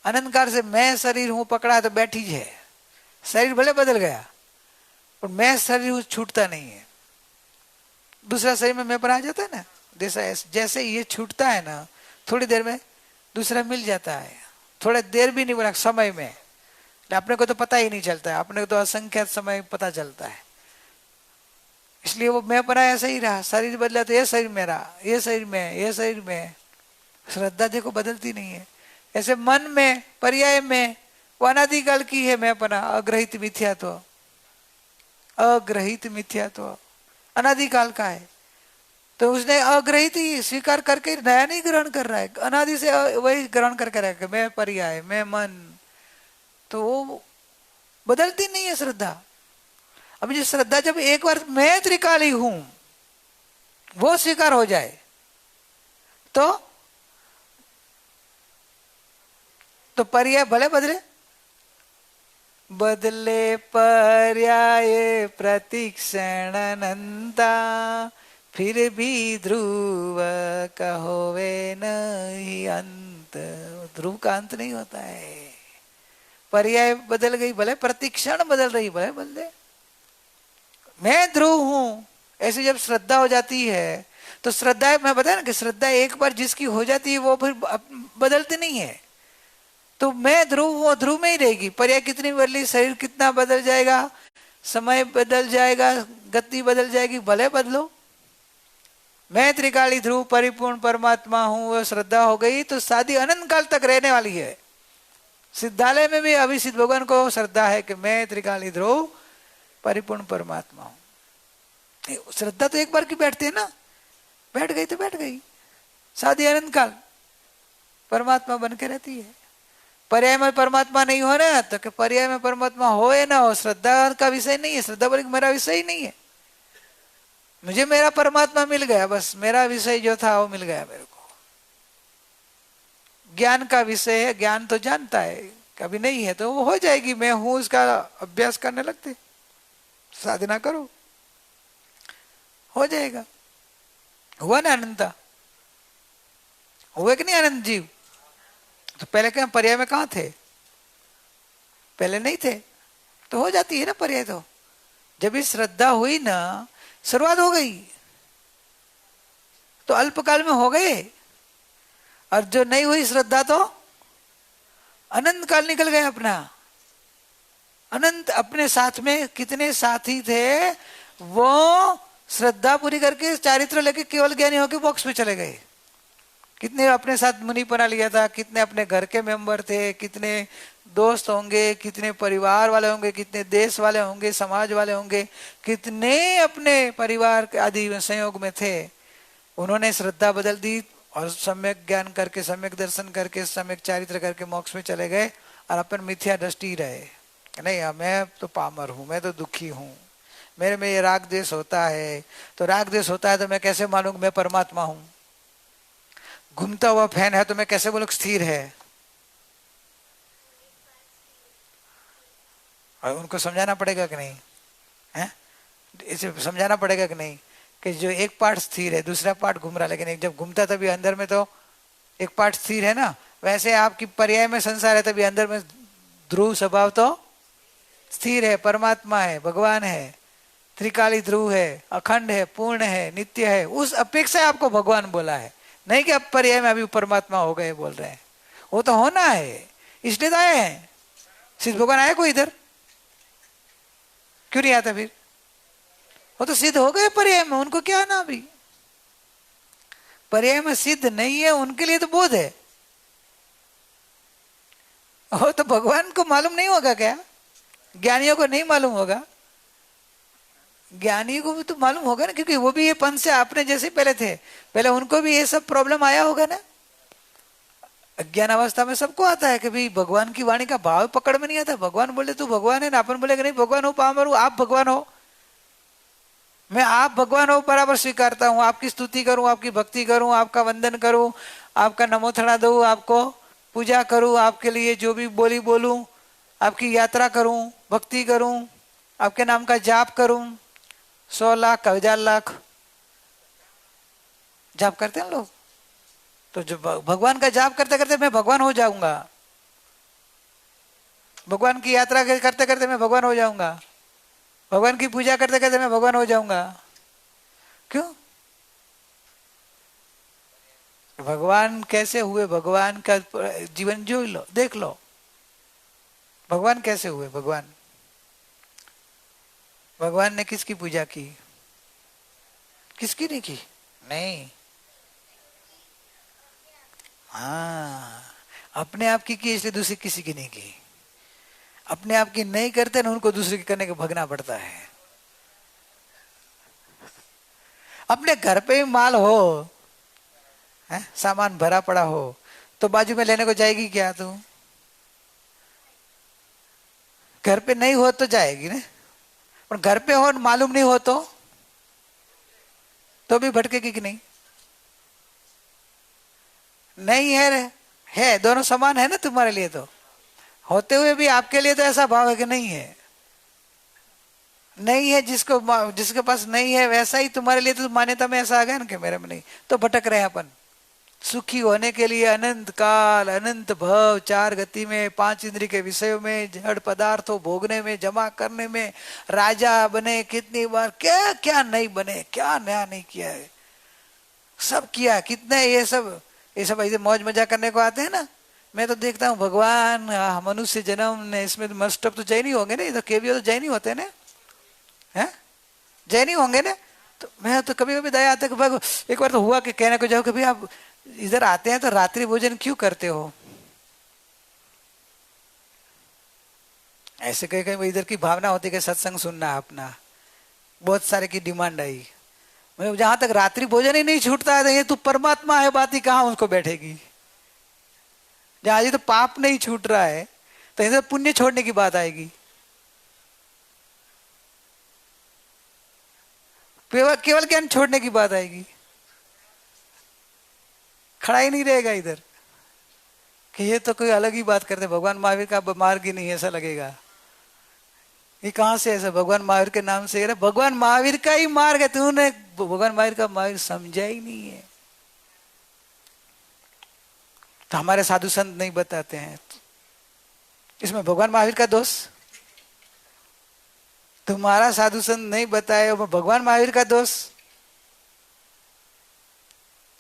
अनंत काल से मैं शरीर हूं पकड़ा है तो बैठी है, शरीर भले बदल गया पर मैं शरीर हूं छूटता नहीं है। दूसरा शरीर में मैं बना जाता है ना, जैसे ये छूटता है ना, थोड़ी देर में दूसरा मिल जाता है, थोड़ा देर भी नहीं बना, समय में। अपने को तो पता ही नहीं चलता है, अपने को तो असंख्यात समय पता चलता है। इसलिए वो मैं बना ऐसा ही रहा, शरीर बदला तो ये शरीर मेरा, ये शरीर में, ये शरीर में। श्रद्धा देखो बदलती नहीं है। ऐसे मन में, पर्याय में वो अनादिकाल की है मैं अपना, अग्रहित मिथ्यात्व, अग्रहित मिथ्यात्व अनादिकाल का है। तो उसने अग्रहित ही स्वीकार करके नया नहीं ग्रहण कर रहा है, अनादि से वही ग्रहण करके रहा है, मैं पर्याय, मैं मन। तो वो बदलती नहीं है श्रद्धा। अब ये श्रद्धा जब एक बार मैं त्रिकाली हूं वो स्वीकार हो जाए तो पर्याय भले बदले, बदले पर्याय प्रतिक्षण अनंता, फिर भी ध्रुव कहोवे नहीं अंत। ध्रुव का अंत नहीं होता है। पर्याय बदल गई भले, प्रतिक्षण बदल रही भले बदले, मैं ध्रुव हूं ऐसे जब श्रद्धा हो जाती है तो श्रद्धा, मैं बताया ना कि श्रद्धा एक बार जिसकी हो जाती है वो फिर बदलती नहीं है। तो मैं ध्रुव, वो ध्रुव में ही रहेगी। पर्याय कितनी बदली, शरीर कितना बदल जाएगा, समय बदल जाएगा, गति बदल जाएगी, भले बदलो। मैं त्रिकाली ध्रुव परिपूर्ण परमात्मा हूं, वो श्रद्धा हो गई तो शादी अनंत काल तक रहने वाली है। सिद्धालय में भी अभी सिद्ध भगवान को श्रद्धा है कि मैं त्रिकाली ध्रुव परिपूर्ण परमात्मा हूं। श्रद्धा तो एक बार की बैठती है ना, बैठ गई तो बैठ गई, शादी अनंत काल परमात्मा बन के रहती है। पर्याय में परमात्मा नहीं हो रहा तो कि पर्याय में परमात्मा हो या ना हो, श्रद्धा का विषय नहीं है। श्रद्धा बोले मेरा विषय ही नहीं है, मुझे मेरा परमात्मा मिल गया, बस मेरा विषय जो था वो मिल गया मेरे को। ज्ञान का विषय है, ज्ञान तो जानता है, कभी नहीं है तो वो हो जाएगी। मैं हूं इसका अभ्यास करने लगते, साधना करो, हो जाएगा। हुआ ना अनंता, हुए कि नहीं आनंद जीव? तो पहले क्या पर्याय में कहां थे? पहले नहीं थे, तो हो जाती है ना पर्याय। तो जब ये श्रद्धा हुई ना, शुरुआत हो गई तो अल्पकाल में हो गए, और जो नहीं हुई श्रद्धा तो अनंत काल निकल गए अपना। अनंत अपने साथ में कितने साथी थे, वो श्रद्धा पूरी करके चारित्र लेके केवल ज्ञानी होके बॉक्स में चले गए। कितने अपने साथ मुनि बना लिया था, कितने अपने घर के मेंबर थे, कितने दोस्त होंगे, कितने परिवार वाले होंगे, कितने देश वाले होंगे, समाज वाले होंगे, कितने अपने परिवार के आदि संयोग में थे। उन्होंने श्रद्धा बदल दी और सम्यक ज्ञान करके, सम्यक दर्शन करके, सम्यक चारित्र करके मोक्ष में चले गए, और अपन मिथ्या दृष्टि रहे। नहीं, मैं तो पामर हूं, मैं तो दुखी हूं, मेरे में ये राग द्वेष होता है, तो राग द्वेष होता है तो मैं कैसे मानूं मैं परमात्मा हूं? घूमता हुआ फैन है तो मैं कैसे बोलूं स्थिर है? और उनको समझाना पड़ेगा कि नहीं है? इसे समझाना पड़ेगा कि नहीं कि जो एक पार्ट स्थिर है दूसरा पार्ट घूम रहा, लेकिन एक जब घूमता तभी अंदर में तो एक पार्ट स्थिर है ना। वैसे आपकी पर्याय में संसार है तभी अंदर में ध्रुव स्वभाव तो स्थिर है, परमात्मा है, भगवान है, त्रिकाली ध्रुव है, अखंड है, पूर्ण है, नित्य है। उस अपेक्षा आपको भगवान बोला है, नहीं कि आप पर्याय में अभी परमात्मा हो गए बोल रहे हैं। वो तो होना है, इसलिए तो आए हैं। सिद्ध भगवान आए कोई इधर? क्यों नहीं आता फिर? वो तो सिद्ध हो गए पर्याय में, उनको क्या ना अभी? पर्याय में सिद्ध नहीं है उनके लिए तो बोध है। वो तो भगवान को मालूम नहीं होगा क्या? ज्ञानियों को नहीं मालूम होगा? ज्ञानी को भी तो मालूम होगा ना, क्योंकि वो भी ये पंथ से आपने जैसे पहले थे, पहले उनको भी ये सब प्रॉब्लम आया होगा ना। अज्ञान अवस्था में सबको आता है कि भाई भगवान की वाणी का भाव पकड़ में नहीं आता। भगवान बोले तू भगवान है ना, अपन बोले कि नहीं भगवान हो पामर हूं, आप भगवान हो। मैं आप भगवान हो बराबर स्वीकारता हूं, आपकी स्तुति करूं, आपकी भक्ति करूं, आपका वंदन करूं, आपका नमोथड़ा दूं, आपको पूजा करूं, आपके लिए जो भी बोली बोलूं, आपकी यात्रा करूं, भक्ति करूं, आपके नाम का जाप करूं। 100 लाख 1000 लाख जाप करते हैं लोग। तो जो भगवान का जाप करते करते मैं भगवान हो जाऊंगा, भगवान की यात्रा करते करते मैं भगवान हो जाऊंगा, भगवान की पूजा करते करते मैं भगवान हो जाऊंगा। क्यों? भगवान कैसे हुए? भगवान का जीवन जो लो, देख लो भगवान कैसे हुए। भगवान ने किसकी पूजा की? किसकी नहीं की? नहीं, हाँ, अपने आप की इसलिए दूसरी किसी की नहीं की। अपने आप की नहीं करते ना, उनको दूसरे की करने के भगना पड़ता है। अपने घर पे ही माल हो है, सामान भरा पड़ा हो, तो बाजू में लेने को जाएगी क्या तू? घर पे नहीं हो तो जाएगी ना, पर घर पे हो मालूम नहीं हो तो भी भटकेगी कि नहीं? नहीं है दोनों समान है ना तुम्हारे लिए। तो होते हुए भी आपके लिए तो ऐसा भाव है कि नहीं है। नहीं है जिसके पास नहीं है, वैसा ही तुम्हारे लिए तो मान्यता में ऐसा आ गया ना कि मेरे में नहीं, तो भटक रहे हैं अपन। सुखी होने के लिए अनंत काल, अनंत भव, 4 गति में, 5 इंद्रिय के विषयों में, जड़ पदार्थों भोगने में, जमा करने में, राजा बने कितनी बार, क्या क्या नहीं बने, क्या नया नहीं किया है, सब किया। कितने ये सब ऐसे मौज मजा करने को आते हैं ना। मैं तो देखता हूँ भगवान मनुष्य जन्म ने, इसमें मस्टअप तो जैनी होंगे ना, इधर केवीओ तो जैनी होते ना, है जैनी होंगे ना। तो मैं तो कभी कभी दया आता है कि एक बार तो हुआ कि कहने को जाओ कि भाई आप इधर आते हैं तो रात्रि भोजन क्यों करते हो? ऐसे कहीं कहीं इधर की भावना होती कि सत्संग सुनना अपना, बहुत सारे की डिमांड आई। मैं जहां तक रात्रि भोजन ही नहीं छूटता है, तो ये तू परमात्मा है बात ही कहां उसको बैठेगी। जहां ये तो पाप नहीं छूट रहा है तो इधर पुण्य छोड़ने की बात आएगी। केवल ज्ञान छोड़ने की बात आएगी, खड़ा ही नहीं रहेगा इधर कि ये तो कोई अलग ही बात करते। भगवान महावीर का मार्ग ही नहीं, ऐसा लगेगा। ये कहां से ऐसा भगवान महावीर के नाम से? भगवान महावीर का ही मार्ग है, तूने भगवान महावीर का मार्ग समझा ही नहीं है। तो हमारे साधु संत नहीं बताते हैं, इसमें भगवान महावीर का दोष? तुम्हारा साधु संत नहीं बताए और भगवान महावीर का दोष?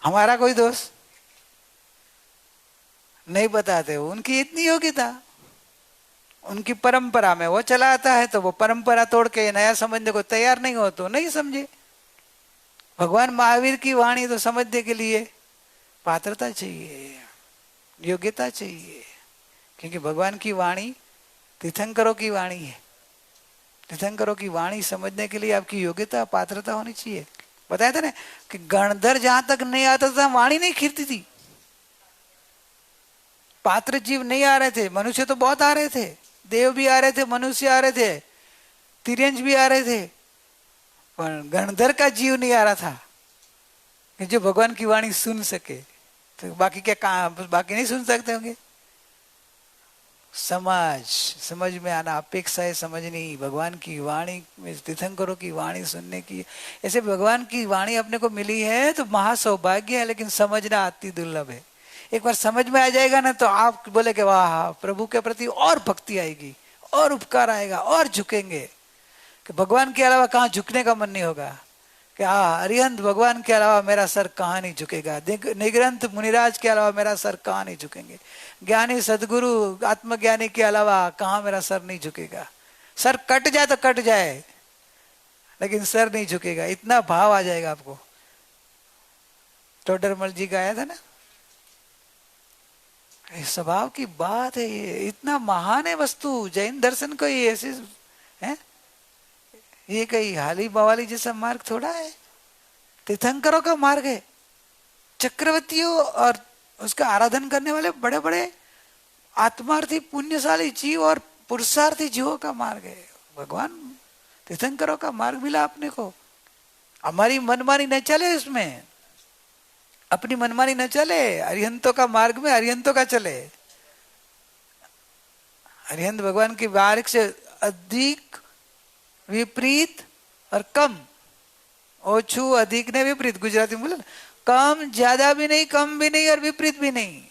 हमारा कोई दोष नहीं बताते। उनकी इतनी योग्यता, उनकी परंपरा में वो चला आता है, तो वो परंपरा तोड़ के नया समझने को तैयार नहीं हो तो नहीं समझे। भगवान महावीर की वाणी तो समझने के लिए पात्रता चाहिए, योग्यता चाहिए, क्योंकि भगवान की वाणी तीर्थंकरों की वाणी है। तीर्थंकरों की वाणी समझने के लिए आपकी योग्यता, पात्रता होनी चाहिए। बताया था ना कि गणधर जहां तक नहीं आता था वाणी नहीं खिरती थी। पात्र जीव नहीं आ रहे थे, मनुष्य तो बहुत आ रहे थे, देव भी आ रहे थे, मनुष्य आ रहे थे, तिर्यंश भी आ रहे थे, पर गणधर का जीव नहीं आ रहा था कि जो भगवान की वाणी सुन सके, तो बाकी क्या कहाँ, बाकी नहीं सुन सकते होंगे। समझ में आना, अपेक्षा है समझनी, भगवान की वाणी में तीर्थंकरों की वाणी सुनने की। ऐसे भगवान की वाणी अपने को मिली है तो महासौभाग्य है, लेकिन समझना अति दुर्लभ है। एक बार समझ में आ जाएगा ना तो आप बोले कि वाह, प्रभु के प्रति और भक्ति आएगी और उपकार आएगा और झुकेंगे कि भगवान के अलावा कहाँ झुकने का मन नहीं होगा कि हाँ, अरिहंत भगवान के अलावा मेरा सर कहाँ नहीं झुकेगा, निग्रंथ मुनिराज के अलावा मेरा सर कहाँ नहीं झुकेंगे, ज्ञानी सदगुरु आत्मज्ञानी के अलावा कहाँ मेरा सर नहीं झुकेगा। सर कट जाए तो कट जाए, लेकिन सर नहीं झुकेगा, इतना भाव आ जाएगा आपको। टोडरमल जी का आया था ना, स्वभाव की बात है ये, इतना महान है वस्तु। जैन दर्शन को ये ऐसे है, ये कहीं हाली बवाली जैसा मार्ग थोड़ा है, तीर्थंकरों का मार्ग है। चक्रवर्तियों और उसका आराधन करने वाले बड़े बड़े आत्मार्थी पुण्यशाली जीव और पुरुषार्थी जीवों का मार्ग है। भगवान तीर्थंकरों का मार्ग मिला अपने को। हमारी मनमानी न चले, इसमें अपनी मनमानी न चले, अरिहंतों का मार्ग में अरिहंतों का चले। अरिहंत भगवान के मार्ग से अधिक, विपरीत और कम, ओछू अधिक ने विपरीत, गुजराती में बोले ना, कम ज्यादा भी नहीं, कम भी नहीं और विपरीत भी नहीं,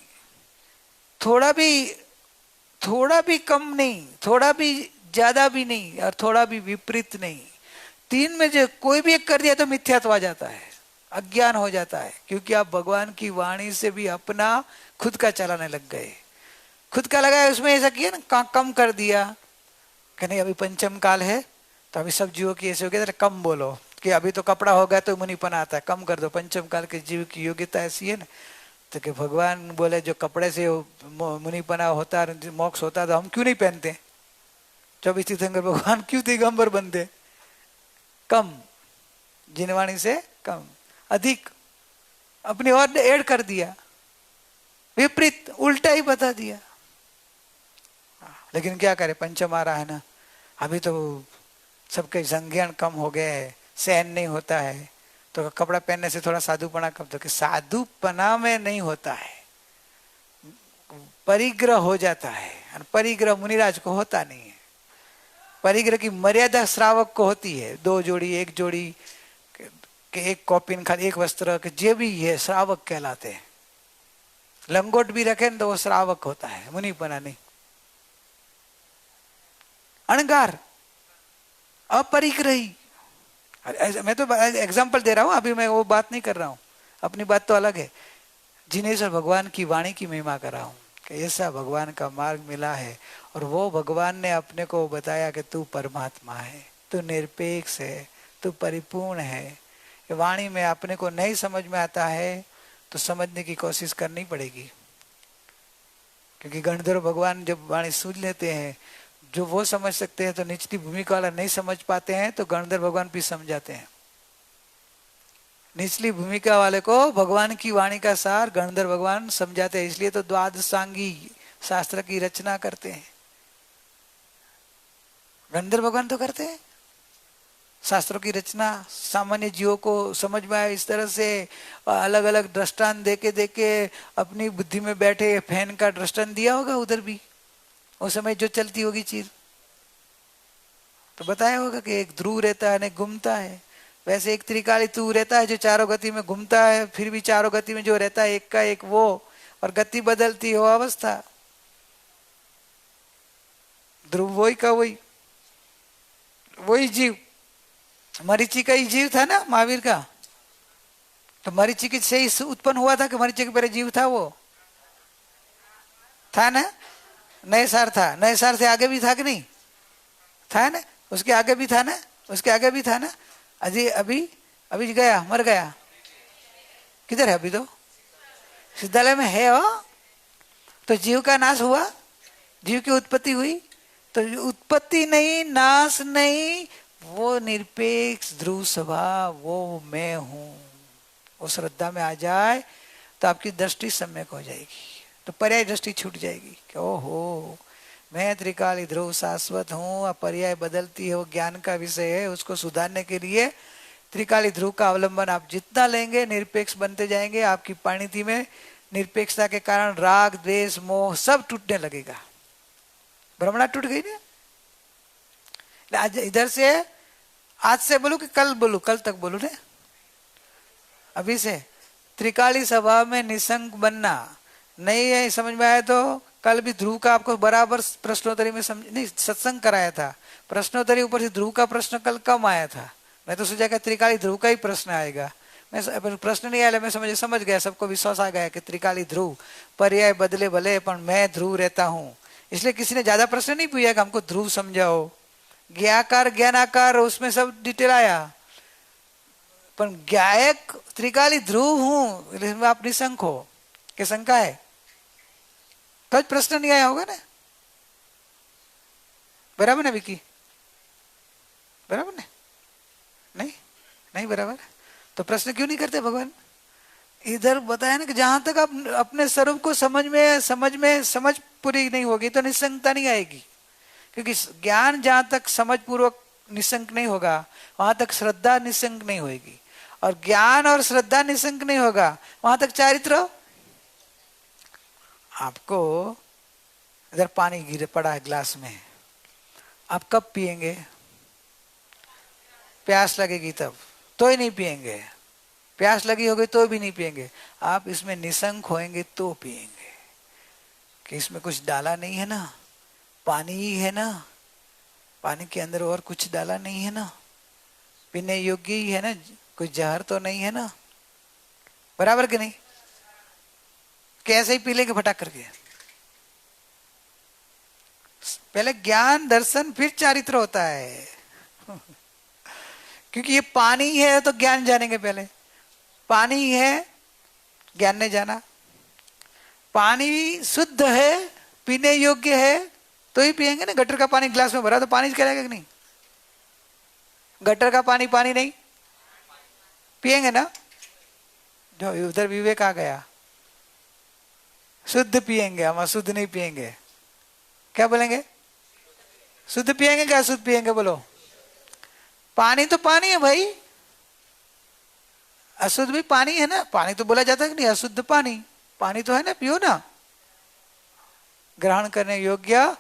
थोड़ा भी कम नहीं, थोड़ा भी ज्यादा भी नहीं और थोड़ा भी विपरीत नहीं। तीन में जो कोई भी एक कर दिया तो मिथ्यात्व आ जाता है, अज्ञान हो जाता है, क्योंकि आप भगवान की वाणी से भी अपना खुद का चलाने लग गए। खुद का लगाया, उसमें ऐसा किया ना, कम कर दिया कि नहीं अभी पंचम काल है तो अभी सब जीवों की ऐसे हो गया, कम बोलो कि अभी तो कपड़ा हो गया तो मुनिपना आता है, कम कर दो। पंचम काल के जीव की योग्यता ऐसी है ना, तो कि भगवान बोले जो कपड़े से मुनिपना होता है, मोक्ष होता है, तो हम क्यों नहीं पहनते? 24 तीर्थंकर भगवान क्यों दिगंबर बनते? कम, जिनवाणी से कम, अधिक अपनी और ऐड कर दिया, विपरीत उल्टा ही बता दिया। लेकिन क्या करे, पंचम आ रहा है ना, अभी तो सबके संज्ञान कम हो गए हैं, सहन नहीं होता है, तो कपड़ा पहनने से थोड़ा साधुपना कम, तो कि साधुपना में नहीं होता है, परिग्रह हो जाता है। और परिग्रह मुनिराज को होता नहीं है। परिग्रह की मर्यादा श्रावक को होती है, 2 जोड़ी 1 जोड़ी के, एक कॉपिन खाली, एक वस्त्र के, जे भी है श्रावक कहलाते हैं। लंगोट भी रखे तो वो श्रावक होता है, मुनिपना नहीं। अणगार, अपरिग्रही, मैं तो एग्जाम्पल दे रहा हूं, अभी मैं वो बात नहीं कर रहा हूं, अपनी बात तो अलग है। जिनेश्वर भगवान की वाणी की महिमा कर रहा हूं कि ऐसा भगवान का मार्ग मिला है, और वो भगवान ने अपने को बताया कि तू परमात्मा है, तू निरपेक्ष है, तू परिपूर्ण है। वाणी में अपने को नहीं समझ में आता है तो समझने की कोशिश करनी पड़ेगी, क्योंकि गणधर भगवान जब वाणी सुन लेते हैं, जो वो समझ सकते हैं तो निचली भूमिका वाला नहीं समझ पाते हैं, तो गणधर भगवान भी समझाते हैं। निचली भूमिका वाले को भगवान की वाणी का सार गणधर भगवान समझाते हैं, इसलिए तो द्वादशांगी शास्त्र की रचना करते हैं। गणधर भगवान तो करते हैं शास्त्रों की रचना, सामान्य जीवों को समझ में आए इस तरह से, अलग अलग दृष्टांत देके अपनी बुद्धि में बैठे। फैन का दृष्टांत दिया होगा उधर भी, उस समय जो चलती होगी चीज, तो बताया होगा कि एक ध्रुव रहता है, घूमता है। वैसे एक त्रिकाली तू रहता है जो चारों गति में घूमता है, फिर भी चारों गति में जो रहता है एक का एक वो, और गति बदलती हो अवस्था। ध्रुव वही का वही जीव, मरीचि का ही जीव था ना महावीर का, तो मरीचि के से ही उत्पन्न हुआ था कि मरीचि के पहले जीव था? वो था ना, नए सार था, नए सार से आगे भी था कि नहीं था ना, उसके आगे भी था ना, उसके आगे भी था ना। अभी गया, मर गया, किधर है अभी? तो सिद्धालय में है। हो तो जीव का नाश हुआ, जीव की उत्पत्ति हुई, तो उत्पत्ति नहीं, नाश नहीं, वो निरपेक्ष ध्रुव स्वभाव, वो मैं हूं, वो श्रद्धा में आ जाए तो आपकी दृष्टि सम्यक हो जाएगी, तो पर्याय दृष्टि छूट जाएगी कि ओहो मैं त्रिकाली ध्रुव शाश्वत हूँ। अब पर्याय बदलती है, वो ज्ञान का विषय है, उसको सुधारने के लिए त्रिकाली ध्रुव का अवलंबन आप जितना लेंगे निरपेक्ष बनते जाएंगे। आपकी परिणति में निरपेक्षता के कारण राग द्वेष मोह सब टूटने लगेगा। भ्रमणा टूट गई ना। आज इधर से आज से बोलूं कि कल बोलूं? कल तक बोलूं ने? अभी से त्रिकाली स्वभाव में निसंग बनना नहीं है। समझ में आया तो कल भी ध्रुव का आपको बराबर प्रश्नोत्तरी में समझ नहीं, सत्संग कराया था। प्रश्नोत्तरी ऊपर से ध्रुव का प्रश्न कल कम आया था। मैं तो सोचा कि त्रिकाली ध्रुव का ही प्रश्न आएगा। मैं प्रश्न नहीं आया, मैं समझ गया, सबको विश्वास आ गया कि त्रिकाली ध्रुव पर्याय बदले भले पर मैं ध्रुव रहता हूं। इसलिए किसी ने ज्यादा प्रश्न नहीं पूछा कि हमको ध्रुव समझाओ। ज्ञाकार ज्ञानाकार उसमें सब डिटेल आया, पर ज्ञायक त्रिकाली ध्रुव हूं इसमें आप निशंक हो कि शंका है तो प्रश्न नहीं आया होगा ना। बराबर ना विकी? बराबर ना? नहीं नहीं बराबर। तो प्रश्न क्यों नहीं करते भगवान? इधर बताया ना कि जहां तक आप अपने स्वरूप को समझ पूरी नहीं होगी तो निशंकता नहीं आएगी। क्योंकि ज्ञान जहां तक समझ पूर्वक निशंक नहीं होगा वहां तक श्रद्धा निशंक नहीं होगी, और ज्ञान और श्रद्धा निशंक नहीं होगा वहां तक चारित्र। आपको इधर पानी गिर पड़ा है ग्लास में, आप कब पिएंगे? प्यास लगेगी तब, तो ही नहीं पिएंगे। प्यास लगी होगी तो भी नहीं पिएंगे। आप इसमें निशंक होएंगे तो पिएंगे कि इसमें कुछ डाला नहीं है ना, पानी ही है ना, पानी के अंदर और कुछ डाला नहीं है ना, पीने योग्य ही है ना, कोई जहर तो नहीं है ना। बराबर कि नहीं? कैसे ही पी लेंगे फटाक करके? पहले ज्ञान दर्शन फिर चारित्र होता है। क्योंकि ये पानी है तो ज्ञान जानेंगे। पहले पानी है ज्ञान ने जाना। पानी शुद्ध है पीने योग्य है तो ही पिएंगे ना। गटर का पानी ग्लास में भरा तो पानी करेगा कि नहीं? गटर का पानी पानी नहीं पिएंगे ना। जो उधर विवेक आ गया, शुद्ध पिएंगे हम, अशुद्ध नहीं पिएंगे। क्या बोलेंगे? शुद्ध पिएंगे क्या अशुद्ध पिएंगे? बोलो। पानी तो पानी है भाई, अशुद्ध भी पानी है ना। पानी तो बोला जाता है कि नहीं? अशुद्ध पानी, पानी तो है ना, पियो ना। ग्रहण करने योग्य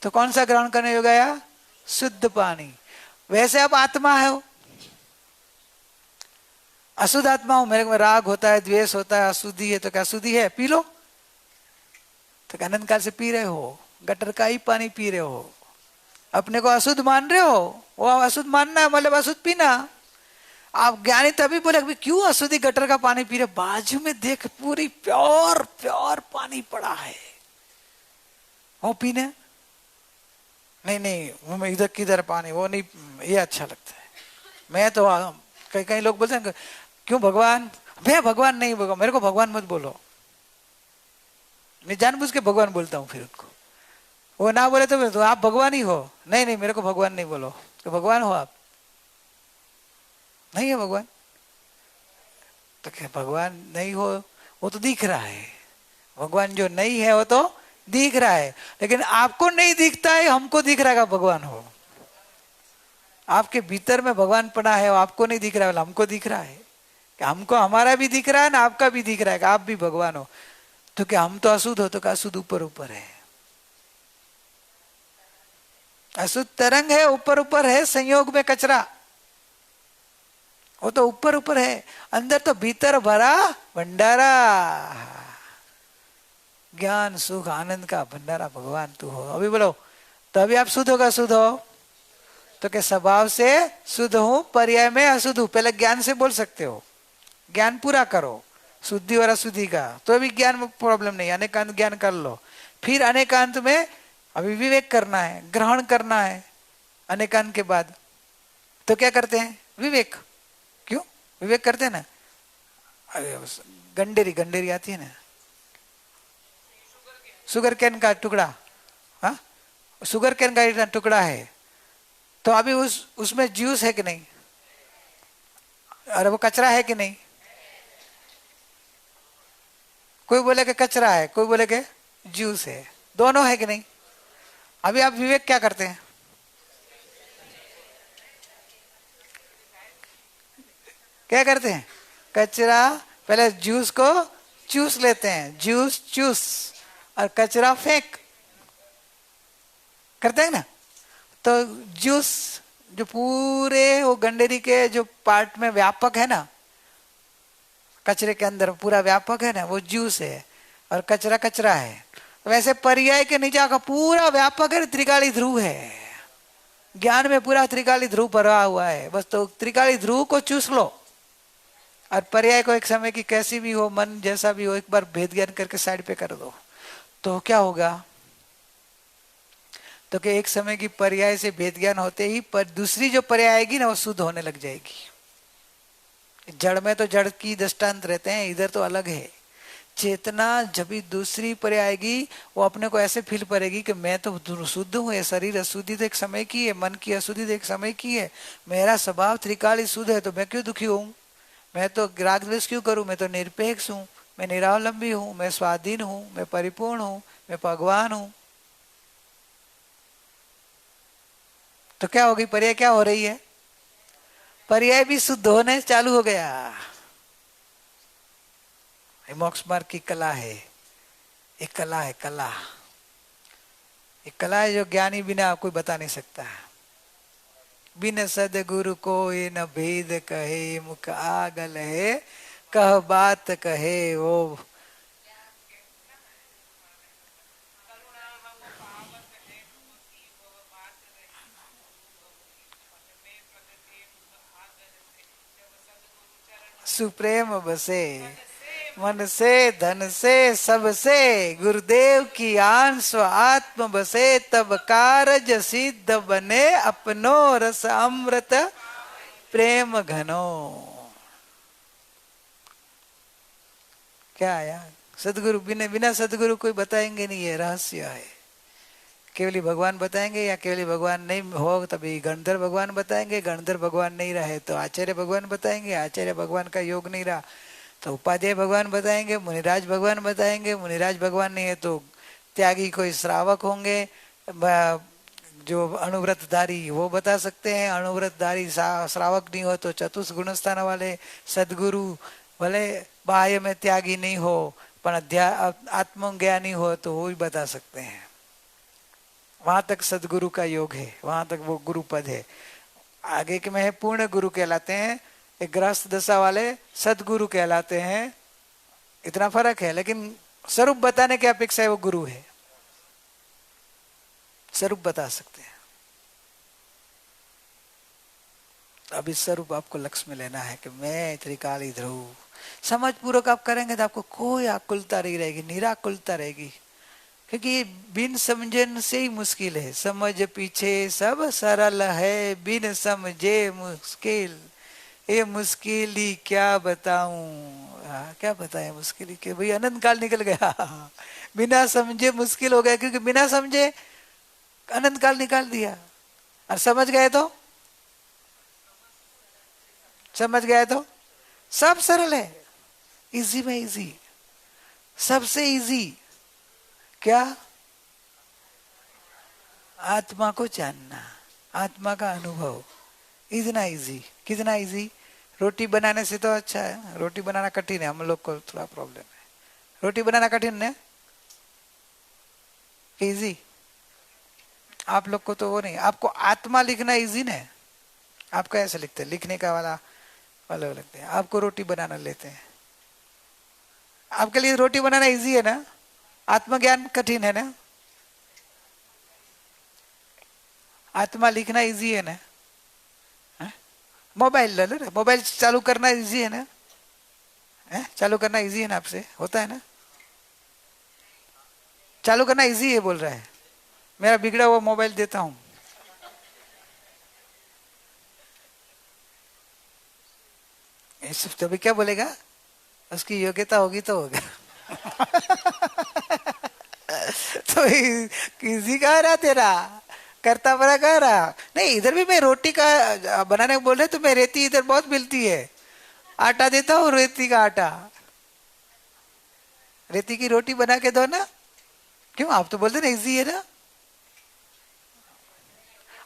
तो कौन सा ग्रहण करने योग्य आया? शुद्ध पानी। वैसे आप आत्मा हो, अशुद्ध आत्मा हो। मेरे में राग होता है, द्वेष होता है, अशुद्धि है तो क्या अशुद्धि है? P low. तो अनंत काल से पी रहे हो, गटर का ही पानी पी रहे हो। अपने को अशुद्ध मान रहे हो, वो अशुद्ध मानना मतलब अशुद्ध पीना। आप ज्ञानी तभी बोले क्यों अशुद्धि गटर का पानी पी रहे? बाजू में देख पूरी प्योर प्योर पानी पड़ा है, वो पीने। नहीं वो मैं इधर किधर पानी, वो नहीं, ये अच्छा लगता है। मैं तो कई लोग बोलते हैं क्यों भगवान? मैं भगवान नहीं बोलो, मेरे को भगवान मत बोलो। मैं जानबूझ के भगवान बोलता हूँ फिर उनको। वो ना बोले तो आप भगवान ही हो। नहीं मेरे को भगवान नहीं बोलो। तो भगवान हो आप? नहीं है भगवान। तो क्या भगवान नहीं हो? वो तो दिख रहा है। भगवान जो नहीं है वो तो दिख रहा है, लेकिन आपको नहीं दिखता है, हमको दिख रहा है भगवान हो। आपके भीतर में भगवान पड़ा है, आपको नहीं दिख रहा है, हमको दिख रहा है। कि हमको हमारा भी दिख रहा है ना, आपका भी दिख रहा है कि आप भी भगवान हो। तो क्या हम तो अशुद्ध हो? तो क्या अशुद्ध ऊपर ऊपर है? अशुद्ध तरंग है, ऊपर ऊपर है, संयोग में कचरा। वो तो ऊपर ऊपर है, अंदर तो भीतर भरा भंडारा। ज्ञान सुख आनंद का भंडारा भगवान तू हो। अभी बोलो तो अभी आप शुद्ध होगा? शुद्ध हो तो क्या स्वभाव से शुद्ध हूं, पर्याय में अशुद्ध हूं। पहले ज्ञान से बोल सकते हो, ज्ञान पूरा करो शुद्धि और अशुद्धि का, तो अभी ज्ञान में प्रॉब्लम नहीं। अनेकांत ज्ञान कर लो, फिर अनेकांत में अभी विवेक करना है, ग्रहण करना है। अनेकांत के बाद तो क्या करते हैं? विवेक। क्यों विवेक करते हैं ना? गंडेरी आती है ना, शुगर कैन का टुकड़ा। हाँ, शुगर कैन का टुकड़ा है तो अभी उसमें जूस है कि नहीं? अरे वो कचरा है कि नहीं? कोई बोले कि कचरा है, कोई बोले कि जूस है, दोनों है कि नहीं? अभी आप विवेक क्या करते हैं? क्या करते हैं? कचरा पहले जूस को चूस लेते हैं, जूस चूस, और कचरा फेंक करते हैं ना। तो जूस जो पूरे वो गंडेरी के जो पार्ट में व्यापक है ना, कचरे के अंदर पूरा व्यापक है ना, वो जूस है, और कचरा कचरा है। वैसे पर्याय के नीचे का पूरा व्यापक है, त्रिकाली ध्रुव है। ज्ञान में पूरा त्रिकाली ध्रुव भरा हुआ है, बस तो त्रिकाली ध्रुव को चूस लो, और पर्याय को एक समय की कैसी भी हो, मन जैसा भी हो, एक बार भेद ज्ञान करके साइड पे कर दो। तो क्या होगा? तो कि एक समय की पर्याय से भेद ज्ञान होते ही पर दूसरी जो पर्याय आएगी ना, वो शुद्ध होने लग जाएगी। जड़ में तो जड़ की दृष्टांत रहते हैं, इधर तो अलग है। चेतना जब भी दूसरी पर्याय आएगी, वो अपने को ऐसे फील करेगी कि मैं तो शुद्ध हूँ, ये शरीर अशुद्धि तो एक समय की है, मन की अशुद्धि तो एक समय की है, मेरा स्वभाव त्रिकाली शुद्ध है, तो मैं क्यों दुखी हूँ, मैं तो राग द्वेष क्यों करूं, मैं तो निरपेक्ष हूं, मैं निरावलंबी हूं, मैं स्वाधीन हूं, मैं परिपूर्ण हूं, मैं भगवान हूं। तो क्या होगी? पर्याय क्या हो रही है? पर्याय भी शुद्ध होने चालू हो गया। मोक्ष मार्ग की कला है, एक कला है, कला एक कला है जो ज्ञानी बिना कोई बता नहीं सकता। बिन सदगुरु को ये न भेद कहे, मुख आगल है कह बात कहे वो। सुप्रेम बसे मन से धन से सबसे, गुरुदेव की आन स्व आत्म बसे, तब कारज सिद्ध बने अपनो रस अमृत प्रेम घनो। क्या आया? सदगुरु बिना सदगुरु कोई बताएंगे नहीं, ये रहस्य है। केवली भगवान बताएंगे, या केवली भगवान नहीं हो तभी गणधर भगवान बताएंगे, गणधर भगवान नहीं रहे तो आचार्य भगवान बताएंगे, आचार्य भगवान का योग नहीं रहा तो उपाध्याय भगवान बताएंगे, मुनिराज भगवान बताएंगे, मुनिराज भगवान नहीं है तो त्यागी कोई श्रावक होंगे, जो अनुव्रतधारी वो बता सकते हैं, अनुव्रतधारी श्रावक नहीं हो तो चतुर्थ गुणस्थान वाले सदगुरु, भले बाह्य में त्यागी नहीं हो पर आत्मज्ञानी हो तो वो भी बता सकते हैं। वहां तक सदगुरु का योग है, वहां तक वो गुरु पद है। आगे के में है पूर्ण गुरु कहलाते हैं, एक गृहस्थ दशा वाले सदगुरु कहलाते हैं। इतना फर्क है, लेकिन स्वरूप बताने की अपेक्षा है वो गुरु है, स्वरूप बता सकते हैं। अब इस स्वरूप आपको लक्ष्य में लेना है कि मैं त्रिकाली ध्रुव। समझ पूर्वक आप करेंगे तो आपको कोई आकुलता नहीं रहेगी, निराकुलता रहेगी, क्योंकि बिन समझन से ही मुश्किल है। समझ पीछे सब सरल है, बिन समझे मुश्किल, ये मुश्किल ही क्या बताऊं। क्या बताएं मुश्किल ही के भाई, अनंत काल निकल गया। बिना समझे मुश्किल हो गया, क्योंकि बिना समझे अनंत काल निकाल दिया। और समझ गए तो सब सरल है, इजी में इजी, सबसे इजी क्या? आत्मा को जानना, आत्मा का अनुभव, इतना इजी। कितना इजी? रोटी बनाने से तो अच्छा है, रोटी बनाना कठिन है, हम लोग को थोड़ा प्रॉब्लम है। रोटी बनाना कठिन है, इजी? आप लोग को तो वो नहीं। आपको आत्मा लिखना इजी ना, आप कैसे लिखते हैं? लिखने का वाला अलग लगते हैं, आपको रोटी बनाना लेते हैं। आपके लिए रोटी बनाना इजी है ना, आत्मज्ञान कठिन है ना। आत्मा लिखना इजी है ना, मोबाइल ले लो, मोबाइल चालू करना इजी है ना, चालू करना इजी है ना, आपसे होता है ना, चालू करना इजी है बोल रहा है। मेरा बिगड़ा हुआ मोबाइल देता हूं, तो भी क्या बोलेगा? उसकी योग्यता होगी तो होगा। तो किसी कह रहा तेरा करता बड़ा कह रहा नहीं। इधर भी मैं रोटी का बनाने को बोल रहे तो मैं रेती इधर बहुत मिलती है, आटा देता हूँ, रेती का आटा, रेती की रोटी बना के दो ना। क्यों? आप तो बोलते ना इजी है ना।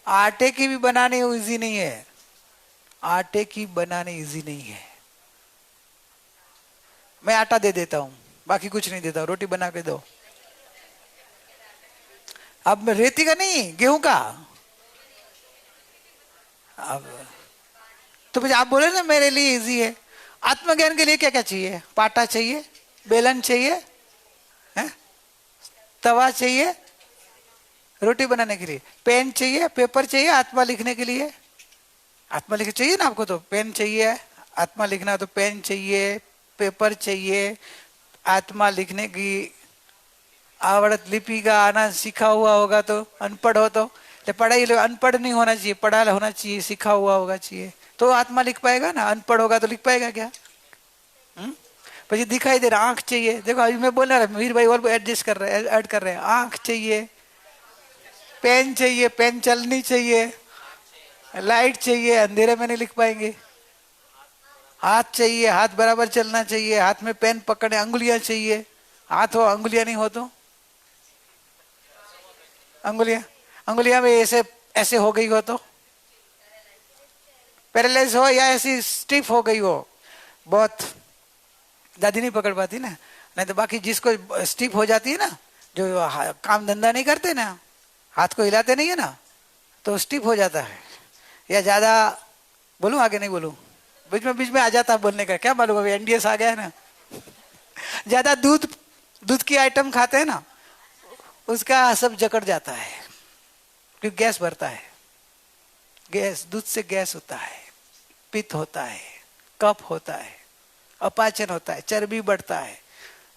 आटे की भी बनाने इजी नहीं है, आटे की बनाने इजी नहीं है। मैं आटा दे देता हूँ, बाकी कुछ नहीं देता हूँ, रोटी बना के दो। अब रेती का नहीं, गेहूं का। अब तो मुझे आप बोले ना मेरे लिए इजी है। आत्मज्ञान के लिए क्या क्या चाहिए? पाटा चाहिए, बेलन चाहिए, है? तवा चाहिए रोटी बनाने के लिए, पेन चाहिए, पेपर चाहिए आत्मा लिखने के लिए। आत्मा लिखना चाहिए ना आपको, तो पेन चाहिए, आत्मा लिखना तो पेन चाहिए, पेपर चाहिए। आत्मा लिखने की आवड़त, लिपि का आना सीखा हुआ होगा, तो अनपढ़ हो तो पढ़ाई, अनपढ़ नहीं होना चाहिए, पढ़ा होना चाहिए, सीखा हुआ होगा चाहिए, तो आत्मा लिख पाएगा ना। अनपढ़ होगा तो लिख पाएगा क्या? પછી दिखाई दे रहा, आंख चाहिए। देखो अभी मैं बोल रहा, मीर भाई और एडजस्ट कर रहे हैं, ऐड कर रहे हैं। आंख चाहिए, पेन चाहिए, पेन चलनी चाहिए, लाइट चाहिए, अंधेरे में नहीं लिख पाएंगे। हाथ चाहिए, हाथ बराबर चलना चाहिए, हाथ में पेन पकड़े, अंगुलियां चाहिए, हाथ हो अंगुलियां नहीं हो तो अंगुलियां में ऐसे ऐसे हो गई हो तो पैरालाइज हो, या ऐसी स्टिफ हो गई हो, बहुत दादी नहीं पकड़ पाती ना। नहीं तो बाकी जिसको स्टिफ हो जाती है ना, जो काम धंधा नहीं करते ना, हाथ को हिलाते नहीं है ना, तो स्टिफ हो जाता है। या ज्यादा बोलूं, आगे नहीं बोलूं, बीच में आ जाता है बोलने का, क्या मालूम अभी एनडीएस आ गया है ना। ज्यादा दूध की आइटम खाते हैं ना, उसका सब जकड़ जाता है, क्योंकि गैस भरता है। गैस, दूध से गैस होता है, पित्त होता है, कफ होता है, अपाचन होता है, चर्बी बढ़ता है,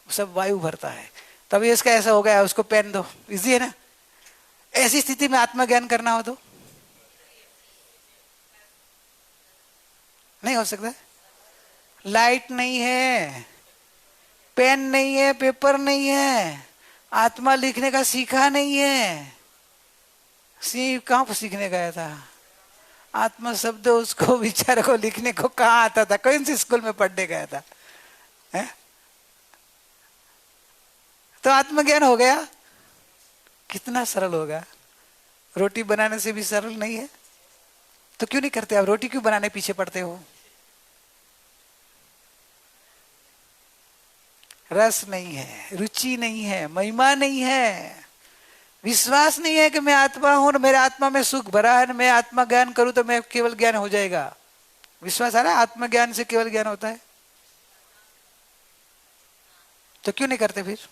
सब वायु भरता है। तभी इसका ऐसा हो गया, उसको पहन दो, इजी है ना। ऐसी स्थिति में आत्मज्ञान करना हो तो नहीं हो सकता। लाइट नहीं है, पेन नहीं है, पेपर नहीं है, आत्मा लिखने का सीखा नहीं है। कहां पर सीखने गया था? आत्मा शब्द उसको विचार को लिखने को कहाँ आता था? कौन सी स्कूल में पढ़ने गया था? है? तो आत्मज्ञान हो गया, कितना सरल होगा। रोटी बनाने से भी सरल नहीं है तो क्यों नहीं करते? आप रोटी क्यों बनाने पीछे पड़ते हो? रस नहीं है, रुचि नहीं है, महिमा नहीं है, विश्वास नहीं है कि मैं आत्मा हूं, मेरे आत्मा में सुख भरा है, मैं आत्मा ज्ञान करूं तो मैं केवल ज्ञान हो जाएगा। विश्वास आ रहा है आत्मज्ञान से केवल ज्ञान होता है? तो क्यों नहीं करते फिर?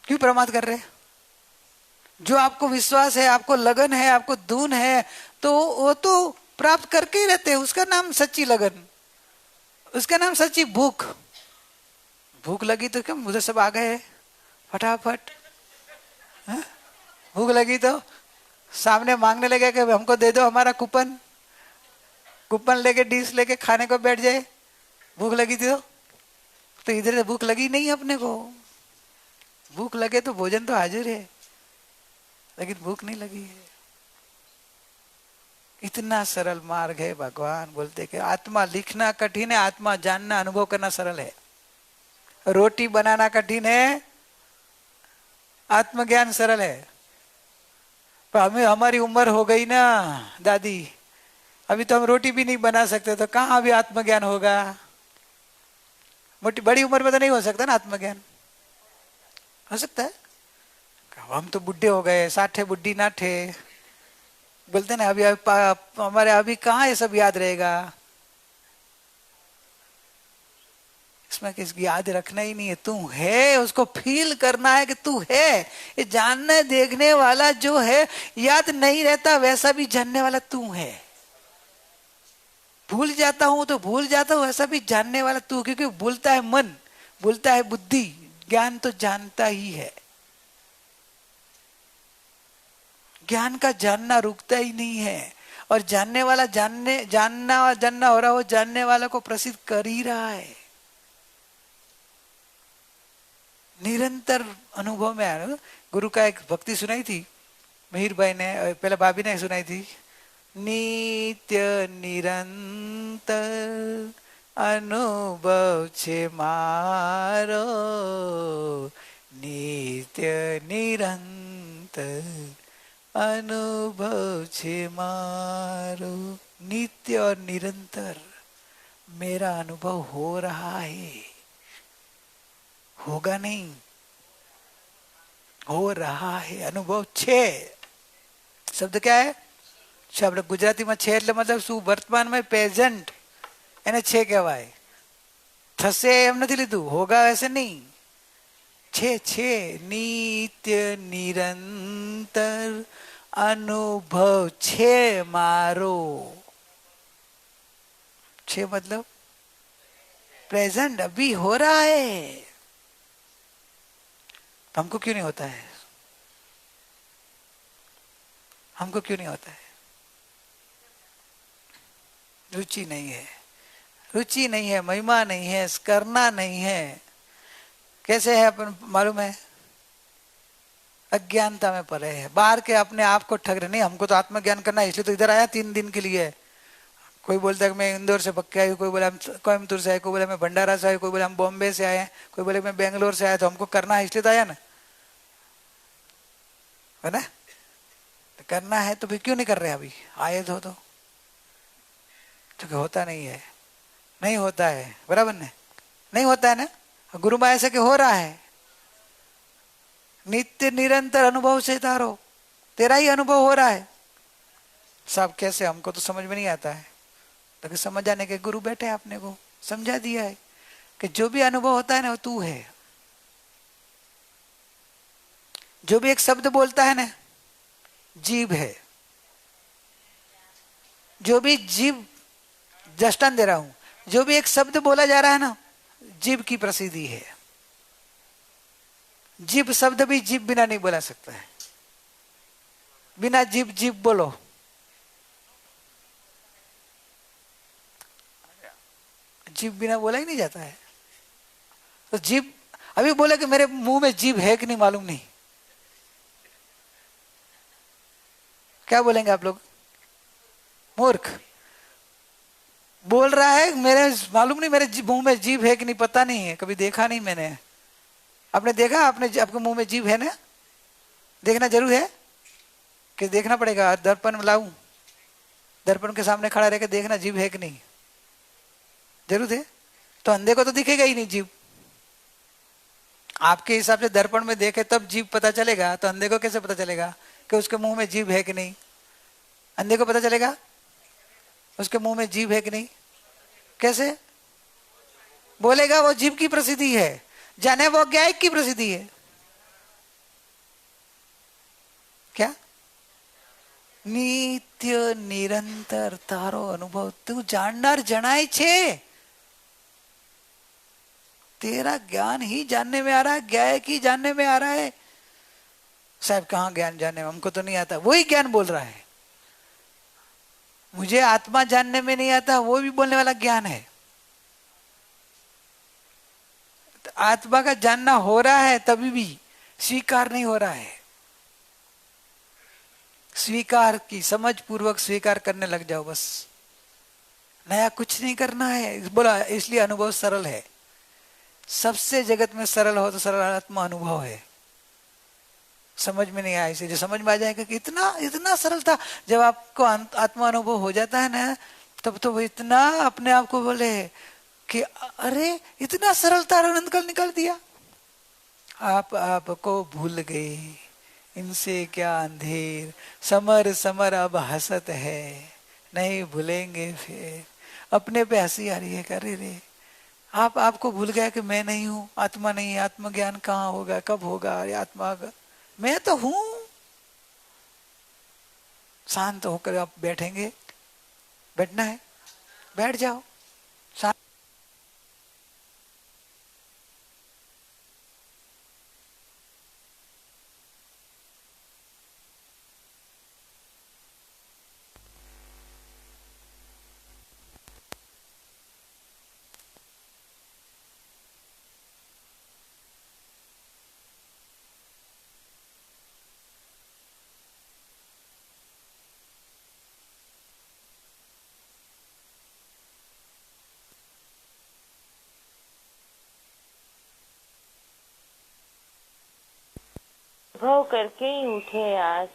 क्यों प्रमाद कर रहे? जो आपको विश्वास है, आपको लगन है, आपको धुन है, तो वो तो प्राप्त करके ही रहते हैं। उसका नाम सच्ची लगन, उसका नाम सच्ची भूख। भूख लगी तो क्या मुझे सब आ गए फटाफट? भूख लगी तो सामने मांगने लगे कि हमको दे दो हमारा कूपन, कूपन लेके डिश लेके खाने को बैठ जाए। भूख लगी थी तो इधर से भूख लगी नहीं अपने को। भूख लगे तो भोजन तो हाजिर है, लेकिन भूख नहीं लगी है। इतना सरल मार्ग है। भगवान बोलते कि आत्मा लिखना कठिन है, आत्मा जानना, अनुभव करना सरल है। रोटी बनाना कठिन है, आत्मज्ञान सरल है। पर हमें हमारी उम्र हो गई ना दादी, अभी तो हम रोटी भी नहीं बना सकते, तो कहाँ अभी आत्मज्ञान होगा? मोटी बड़ी उम्र में तो नहीं हो सकता ना आत्मज्ञान। हो सकता है? हम तो बुढ़े हो गए, 60 बुढ़ी ना थे बोलते ना। अभी हमारे अभी कहाँ ये सब याद रहेगा? इसमें किसकी याद रखना ही नहीं है। तू है, उसको फील करना है कि तू है। ये जानने देखने वाला जो है, याद नहीं रहता वैसा भी जानने वाला तू है। भूल जाता हूं तो भूल जाता हूं, ऐसा भी जानने वाला तू। क्योंकि भूलता है मन, भूलता है बुद्धि, ज्ञान तो जानता ही है। ज्ञान का जानना रुकता ही नहीं है। और जानने वाला जानना हो रहा हो, जानने वाला को प्रसिद्ध कर ही रहा है। निरंतर अनुभव में आया। गुरु का एक भक्ति सुनाई थी मीर भाई ने, पहले भाभी ने सुनाई थी। नित्य निरंतर अनुभव छे मारो, नित्य निरंतर अनुभव छे मारो। नित्य और निरंतर मेरा अनुभव हो रहा है, होगा नहीं, हो रहा है अनुभव छे। शब्द क्या है? शब्द गुजराती में छे એટલે મતલબ શું? વર્તમાન में પ્રેઝન્ટ, એને છે કહેવાય. થશે એમ નથી લીધું, હોગા ऐसे नहीं. छे छे नित्य निरंतर अनुभव छे मारो. छे मतलब प्रेजेंट, अभी हो रहा है. तो हमको क्यों नहीं होता है? हमको क्यों नहीं होता है? रुचि नहीं है, रुचि नहीं है, महिमा नहीं है, करना नहीं है. कैसे है अपन मालूम है? अज्ञानता में पड़े है, बाहर के अपने आप को ठग रहे. नहीं, हमको तो आत्मज्ञान करना है, इसलिए तो इधर आया 3 दिन के लिए. कोई बोलता है मैं इंदौर से पक्के आई, कोई बोला हम कोयम्बतूर से आए, कोई बोला मैं भंडारा से आए, कोई बोला हम बॉम्बे से आए, कोई बोले मैं बेंगलोर से आया. तो हमको करना है इसलिए तो आया ना, है ना? तो करना है तो फिर क्यों नहीं कर रहे? अभी आए तो क्योंकि होता नहीं है, नहीं होता है. बराबर ने? नहीं होता है ना. गुरु माया से कि हो रहा है. नित्य निरंतर अनुभव से तारो, तेरा ही अनुभव हो रहा है. सब कैसे? हमको तो समझ में नहीं आता है. तो समझ जाने के गुरु बैठे आपने को समझा दिया है कि जो भी अनुभव होता है ना वो तू है. जो भी एक शब्द बोलता है ना, जीव है. जो भी जीव, दृष्टांत दे रहा हूं, जो भी एक शब्द बोला जा रहा है ना, जीव की प्रसिद्धि है. जीव शब्द भी जीव बिना नहीं बोला सकता है. बिना जीव जीव बोलो, जीव बिना बोला ही नहीं जाता है. तो जीव अभी बोले कि मेरे मुंह में जीव है कि नहीं मालूम नहीं, क्या बोलेंगे आप लोग? मूर्ख. बोल रहा है मेरे मालूम नहीं मेरे मुंह में जीव है कि नहीं, पता नहीं है, कभी देखा नहीं मैंने. आपने देखा? आपने आपके मुंह में जीव है ना? देखना जरूर है कि देखना पड़ेगा. दर्पण में लाऊं, दर्पण के सामने खड़ा रह के देखना जीव है कि नहीं, जरूर है. तो अंधे को तो दिखेगा ही नहीं जीव. आपके हिसाब से दर्पण में देखे तब जीव पता चलेगा, तो अंधे को कैसे पता चलेगा कि उसके मुंह में जीव है कि नहीं? अंधे को पता चलेगा उसके मुंह में जीव है कि नहीं? कैसे बोलेगा? वो जीव की प्रसिद्धि है, जाने वो ज्ञायक की प्रसिद्धि है. क्या? नित्य निरंतर तारो अनुभव तू जाननार जनाय छे. तेरा ज्ञान ही जानने में आ रहा है, ज्ञायक ही जानने में आ रहा है. साहब कहाँ ज्ञान जानने में, हमको तो नहीं आता. वही ज्ञान बोल रहा है. मुझे आत्मा जानने में नहीं आता, वो भी बोलने वाला ज्ञान है. तो आत्मा का जानना हो रहा है तभी भी स्वीकार नहीं हो रहा है. स्वीकार की समझ पूर्वक स्वीकार करने लग जाओ बस. नया कुछ नहीं करना है. बोला इसलिए अनुभव सरल है. सबसे जगत में सरल हो तो सरल आत्मा अनुभव है. समझ में नहीं आया इसे, जो समझ में आ जाएगा कि इतना इतना सरल था. जब आपको आत्मा अनुभव हो जाता है ना, तब तो वो इतना अपने आप को बोले कि अरे इतना सरलता आनंद कल निकाल दिया. आप आपको भूल गए, इनसे क्या अंधेर, समर समर अब हंसत है, नहीं भूलेंगे फिर. अपने पे हंसी आ रही है. अरे रे, आप आपको भूल गया कि मैं नहीं हूं, आत्मा नहीं है. आत्मज्ञान कहाँ होगा, कब होगा? अरे आत्मा, मैं तो हूं. शांत होकर आप बैठेंगे, बैठना है बैठ जाओ. शांत अनुभव करके ही उठे आज.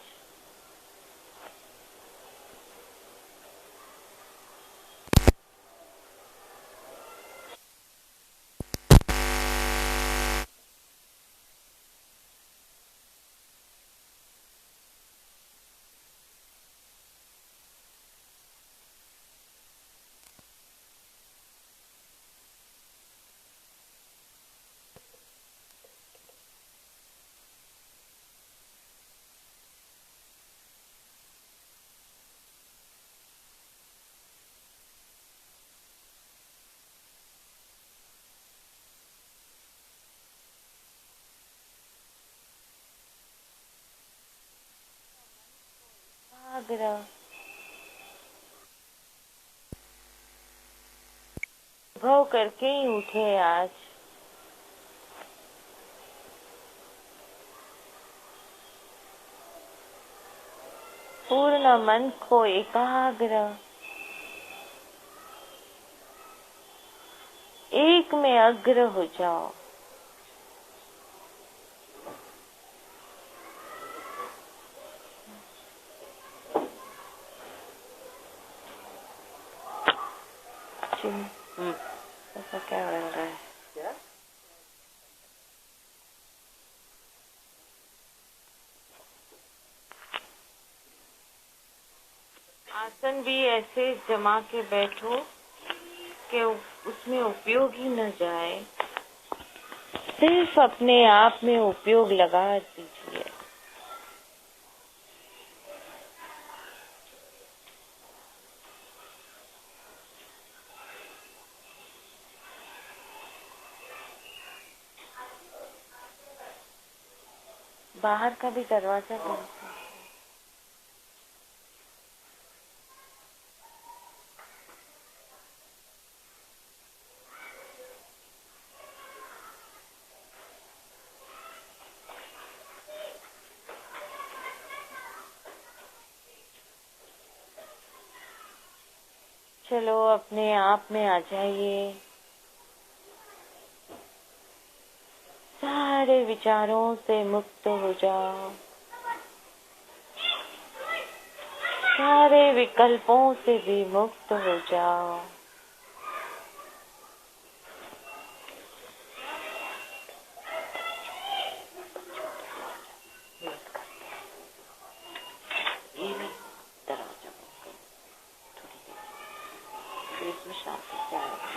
आग्रह अनुभव करके ही उठे आज। पूर्ण मन को एकाग्र एक में अग्र हो जाओ। ऐसा क्या बन रहा है? आसन भी ऐसे जमा के बैठो कि उसमें उपयोग ही न जाए, सिर्फ अपने आप में उपयोग लगा दीजिए। बाहर का भी दरवाजा बंद है। चलो अपने आप में आ जाइए। सारे विचारों से मुक्त हो जाओ। सारे विकल्पों से भी मुक्त हो जाओ। दरवाजा बंद करो थोड़ी देर, फिर इसमें शांति से आएगा।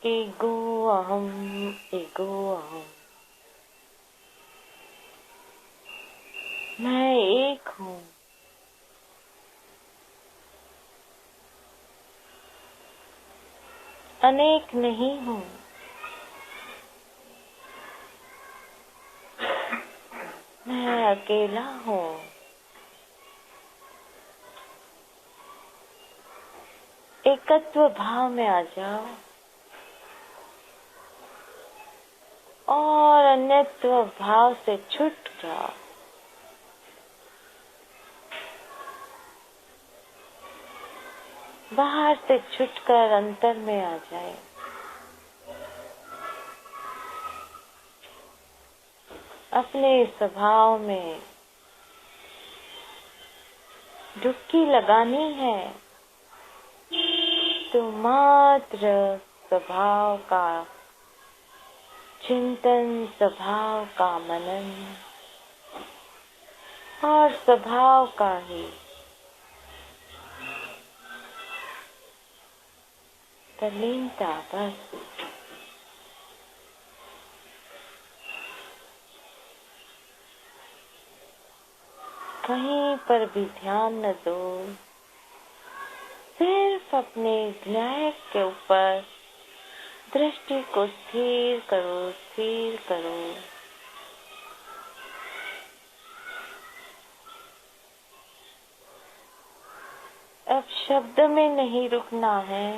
ईगो अहम, ईगो अहम। मैं एक हूँ। अनेक नहीं हूँ। मैं अकेला हूँ। एकत्व भाव में आ जाओ और अन्यत्व भाव से छूट जाओ। बाहर से छूटकर अंतर में आ जाए। अपने स्वभाव में डुबकी लगानी है तो मात्र स्वभाव का चिंतन, स्वभाव का मनन और स्वभाव का ही तल्लीनता बस। कहीं पर भी ध्यान न दो, सिर्फ अपने न्याय के ऊपर दृष्टि को स्थिर करो, स्थिर करो। अब शब्द में नहीं रुकना है,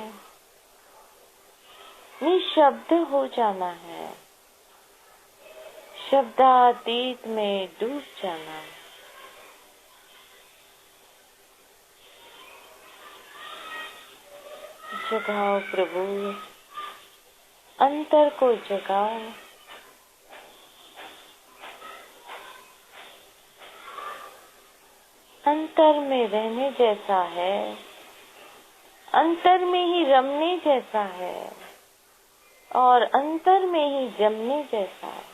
निशब्द हो जाना है, शब्दातीत में डूब जाना है। जगाओ प्रभु, अंतर को जगाओ। अंतर में रहने जैसा है, अंतर में ही रमने जैसा है और अंतर में ही जमने जैसा है।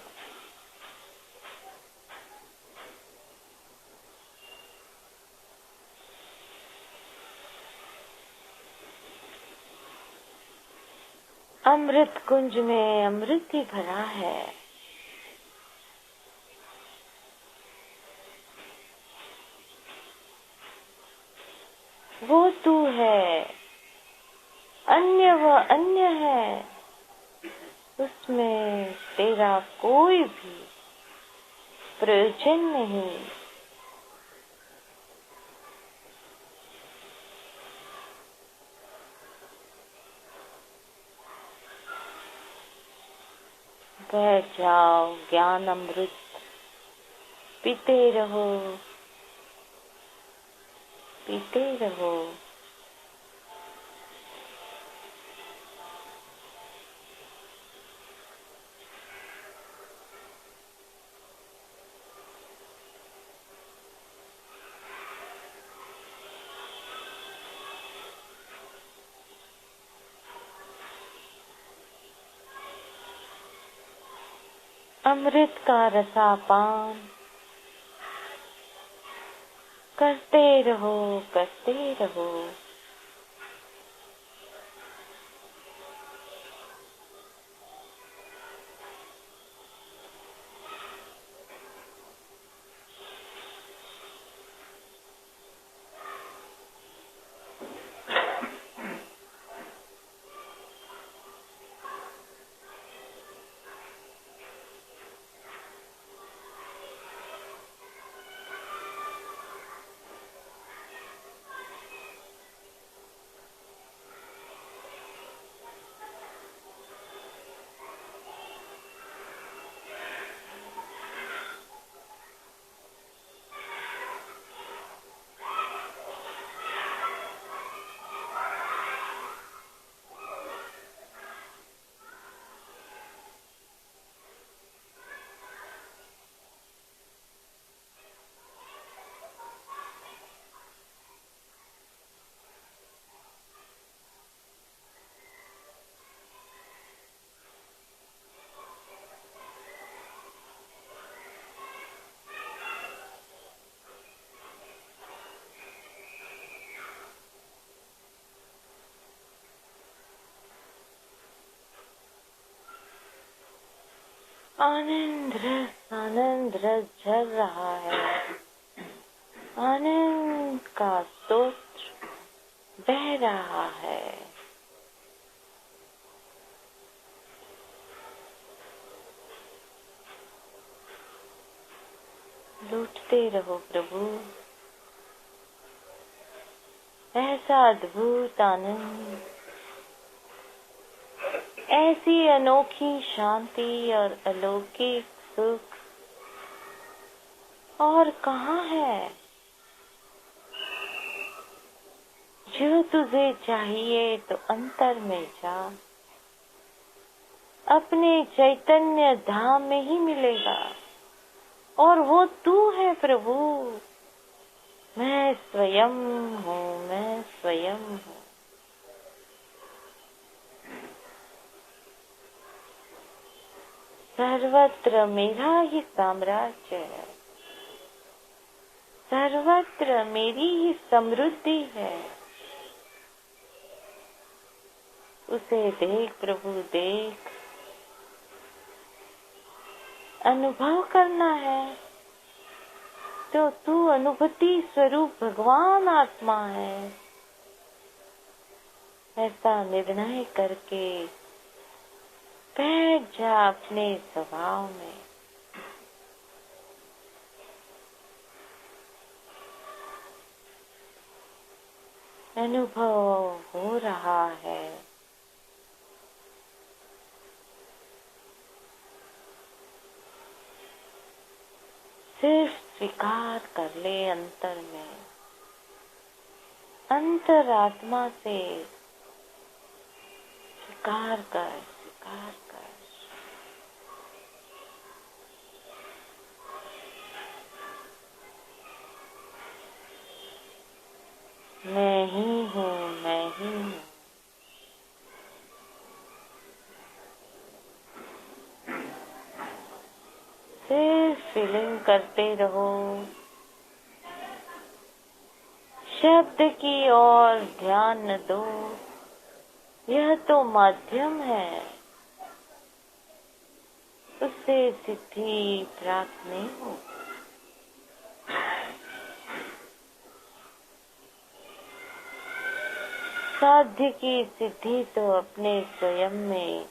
अमृत कुंज में अमृत ही भरा है। वो तू है, अन्य वह अन्य है, उसमें तेरा कोई भी प्रयोजन नहीं। बैठ जाओ, ज्ञान अमृत पीते रहो, पीते रहो। अमृत का रसापान करते रहो, करते रहो। आनंद रस झर रहा है। आनंद का स्रोत बह रहा है। लूटते रहो प्रभु, ऐसा अद्भुत आनंद, ऐसी अनोखी शांति और अलौकिक सुख और कहाँ है। जो तुझे चाहिए तो अंतर में जा, अपने चैतन्य धाम में ही मिलेगा। और वो तू है प्रभु। मैं स्वयं हूँ, मैं स्वयं हूँ। सर्वत्र मेरा ही साम्राज्य है, सर्वत्र मेरी ही समृद्धि है। उसे देख प्रभु, देख। अनुभव करना है तो तू अनुभूति स्वरूप भगवान आत्मा है। ऐसा निर्णय करके बैठ जा अपने स्वभाव में। अनुभव हो रहा है। सिर्फ स्वीकार कर ले अंतर में, अंतरात्मा से स्वीकार कर, स्वीकार कर। मैं ही हूँ, मैं ही हूँ। सिर्फ फीलिंग करते रहो। शब्द की ओर ध्यान न दो, यह तो माध्यम है, उससे सिद्धि प्राप्त नहीं हो। साध्य की सिद्धि तो अपने स्वयं में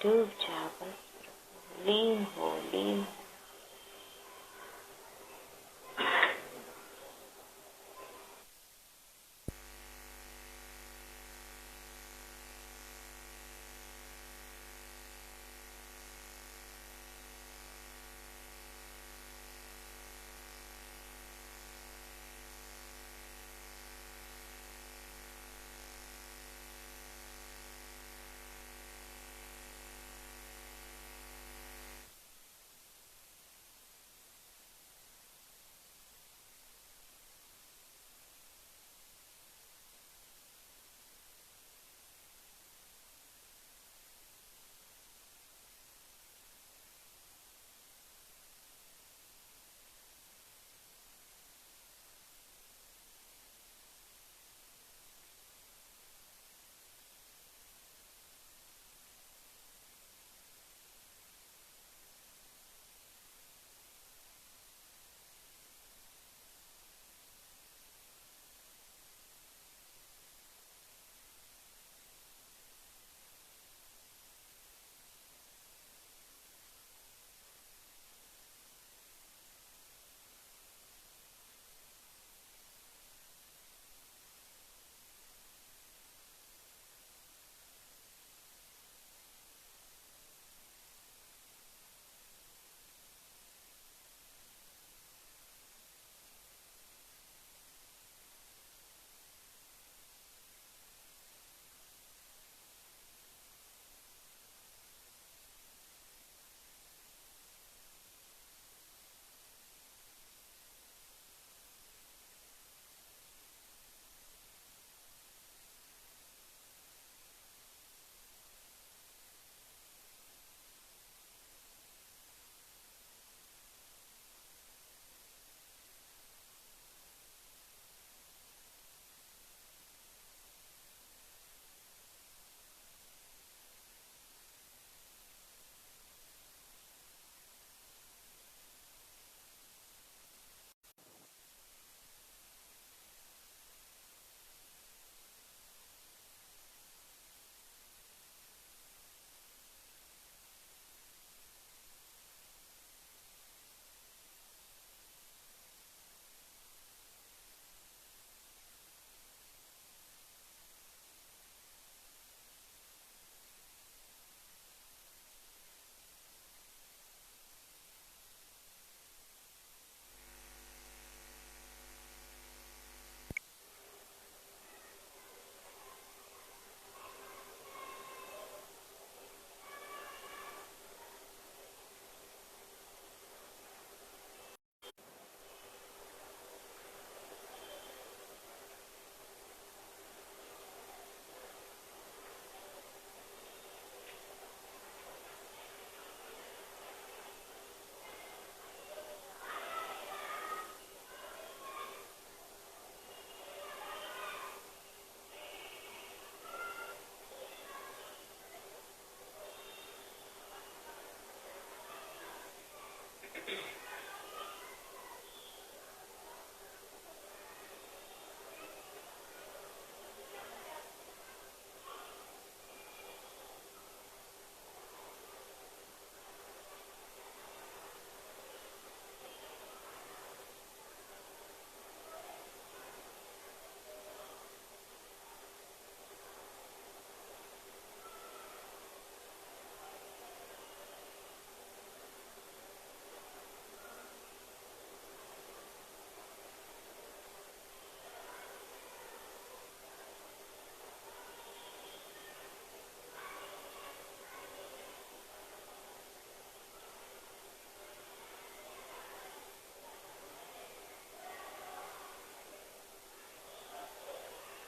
डूब जा, बस लीन हो, लीन हो।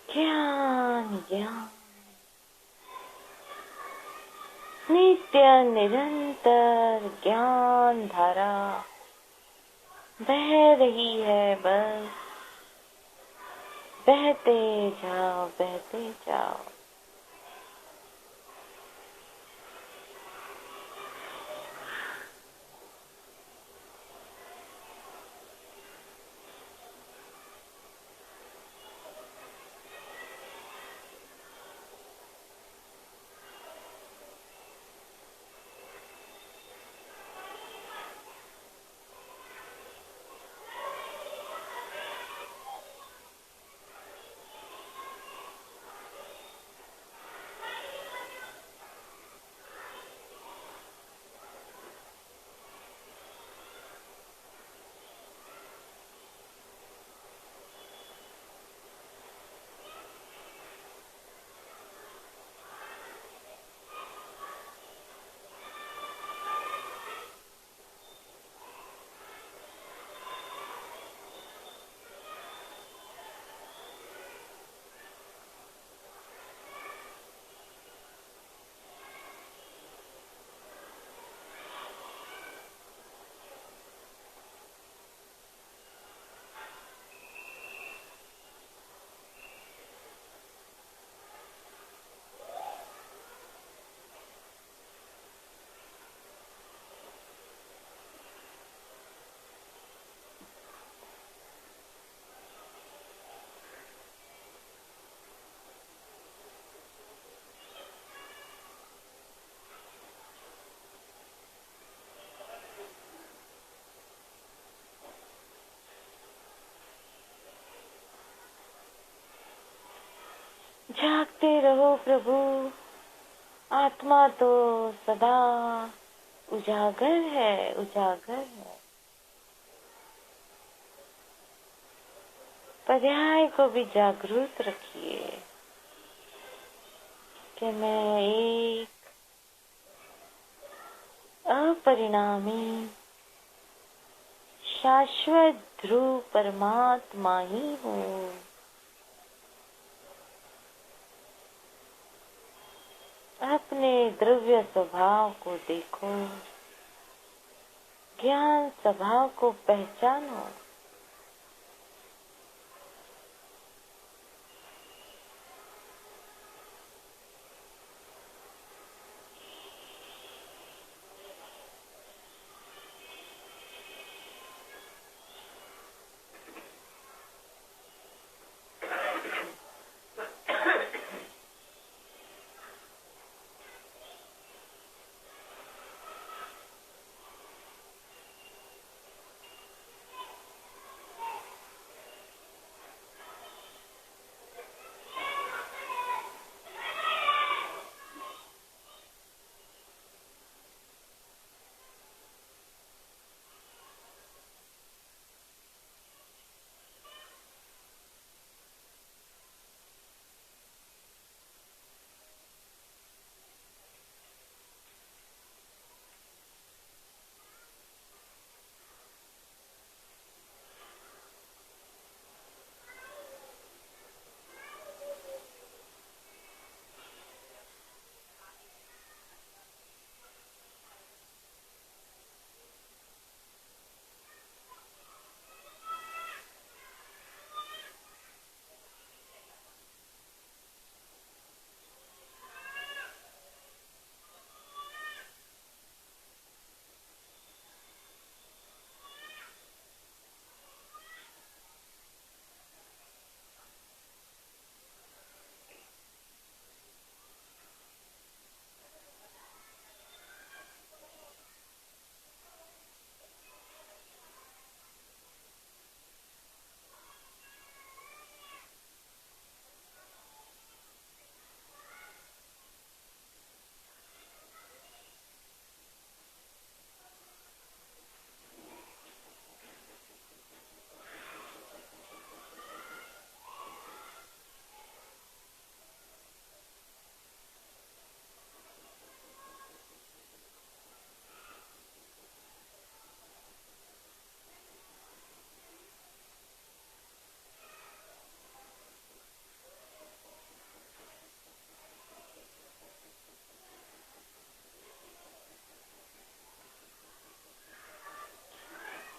ज्ञान ज्ञान नित्य निरंतर ज्ञान धारा बह रही है, बस बहते जाओ, बहते जाओ। जागते रहो प्रभु, आत्मा तो सदा उजागर है, उजागर है। पर्याय को भी जागरूक रखिए कि मैं एक अपरिणामी शाश्वत ध्रुव परमात्मा ही हूँ। अपने द्रव्य स्वभाव को देखो, ज्ञान स्वभाव को पहचानो।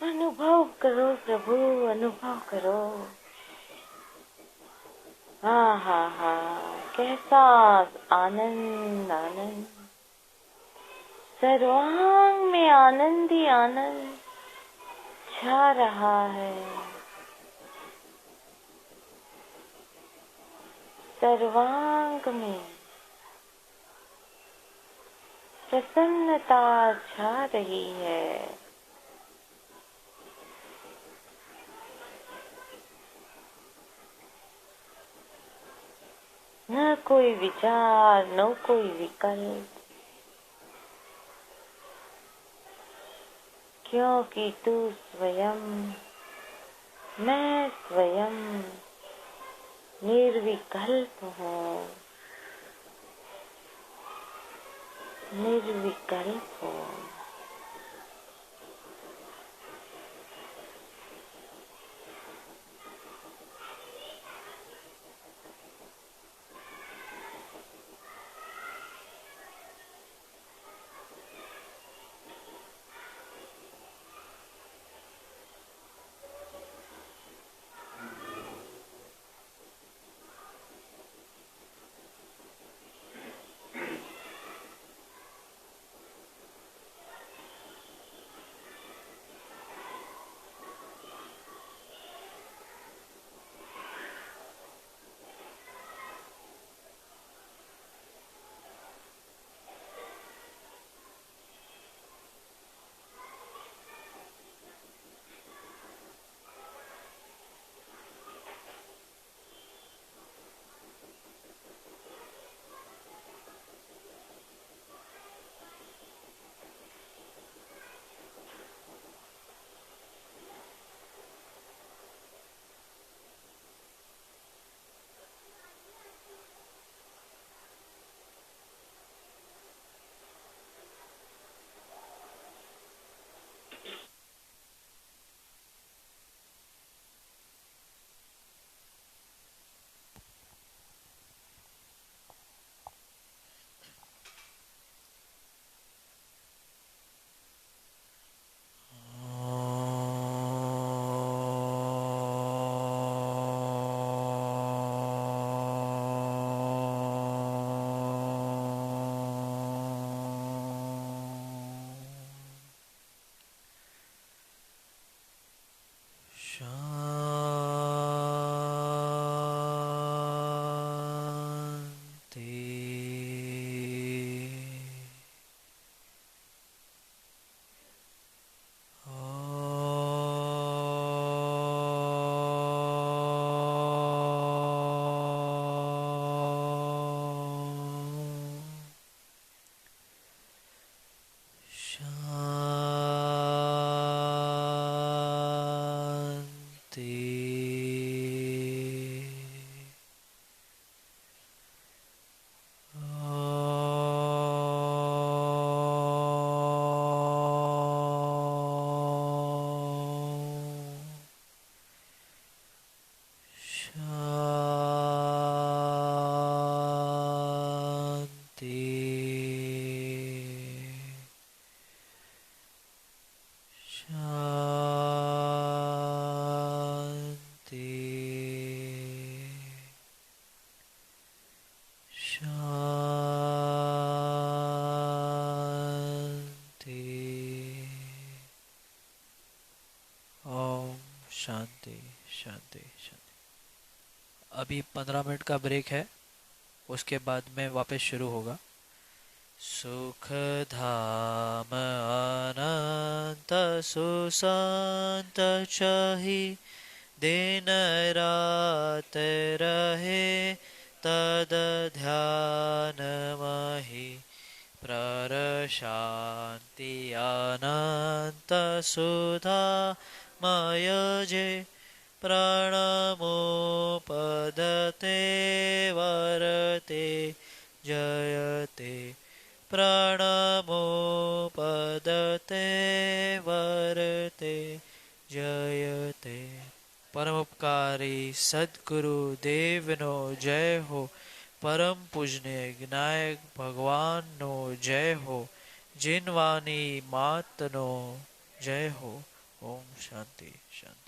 अनुभव करो प्रभु, अनुभव करो। हाँ हाँ हाँ, कैसा आनंद आनंद, सर्वांग में आनंद ही आनंद छा रहा है। सर्वांग में प्रसन्नता छा रही है। न कोई विचार, न कोई विकल्प, क्योंकि तू स्वयं, मैं स्वयं निर्विकल्प हूँ, निर्विकल्प हूँ। शांति शांति शांति। अभी 15 मिनट का ब्रेक है, उसके बाद में वापस शुरू होगा। सुख धाम अनंत सुशांत चाहि, दिन रात रहे तद ध्यान महि। प्रर शांति अनंत सुधा मय जे, प्रणमो पदते वरते जयते। प्रणमो पदते वरते जयते। परमोपकारी सद्गुरु देवनो जय हो। परम पूजनीय विनायक भगवान नो जय हो। जिनवानी मातनो जय हो। ओम शांति शांति।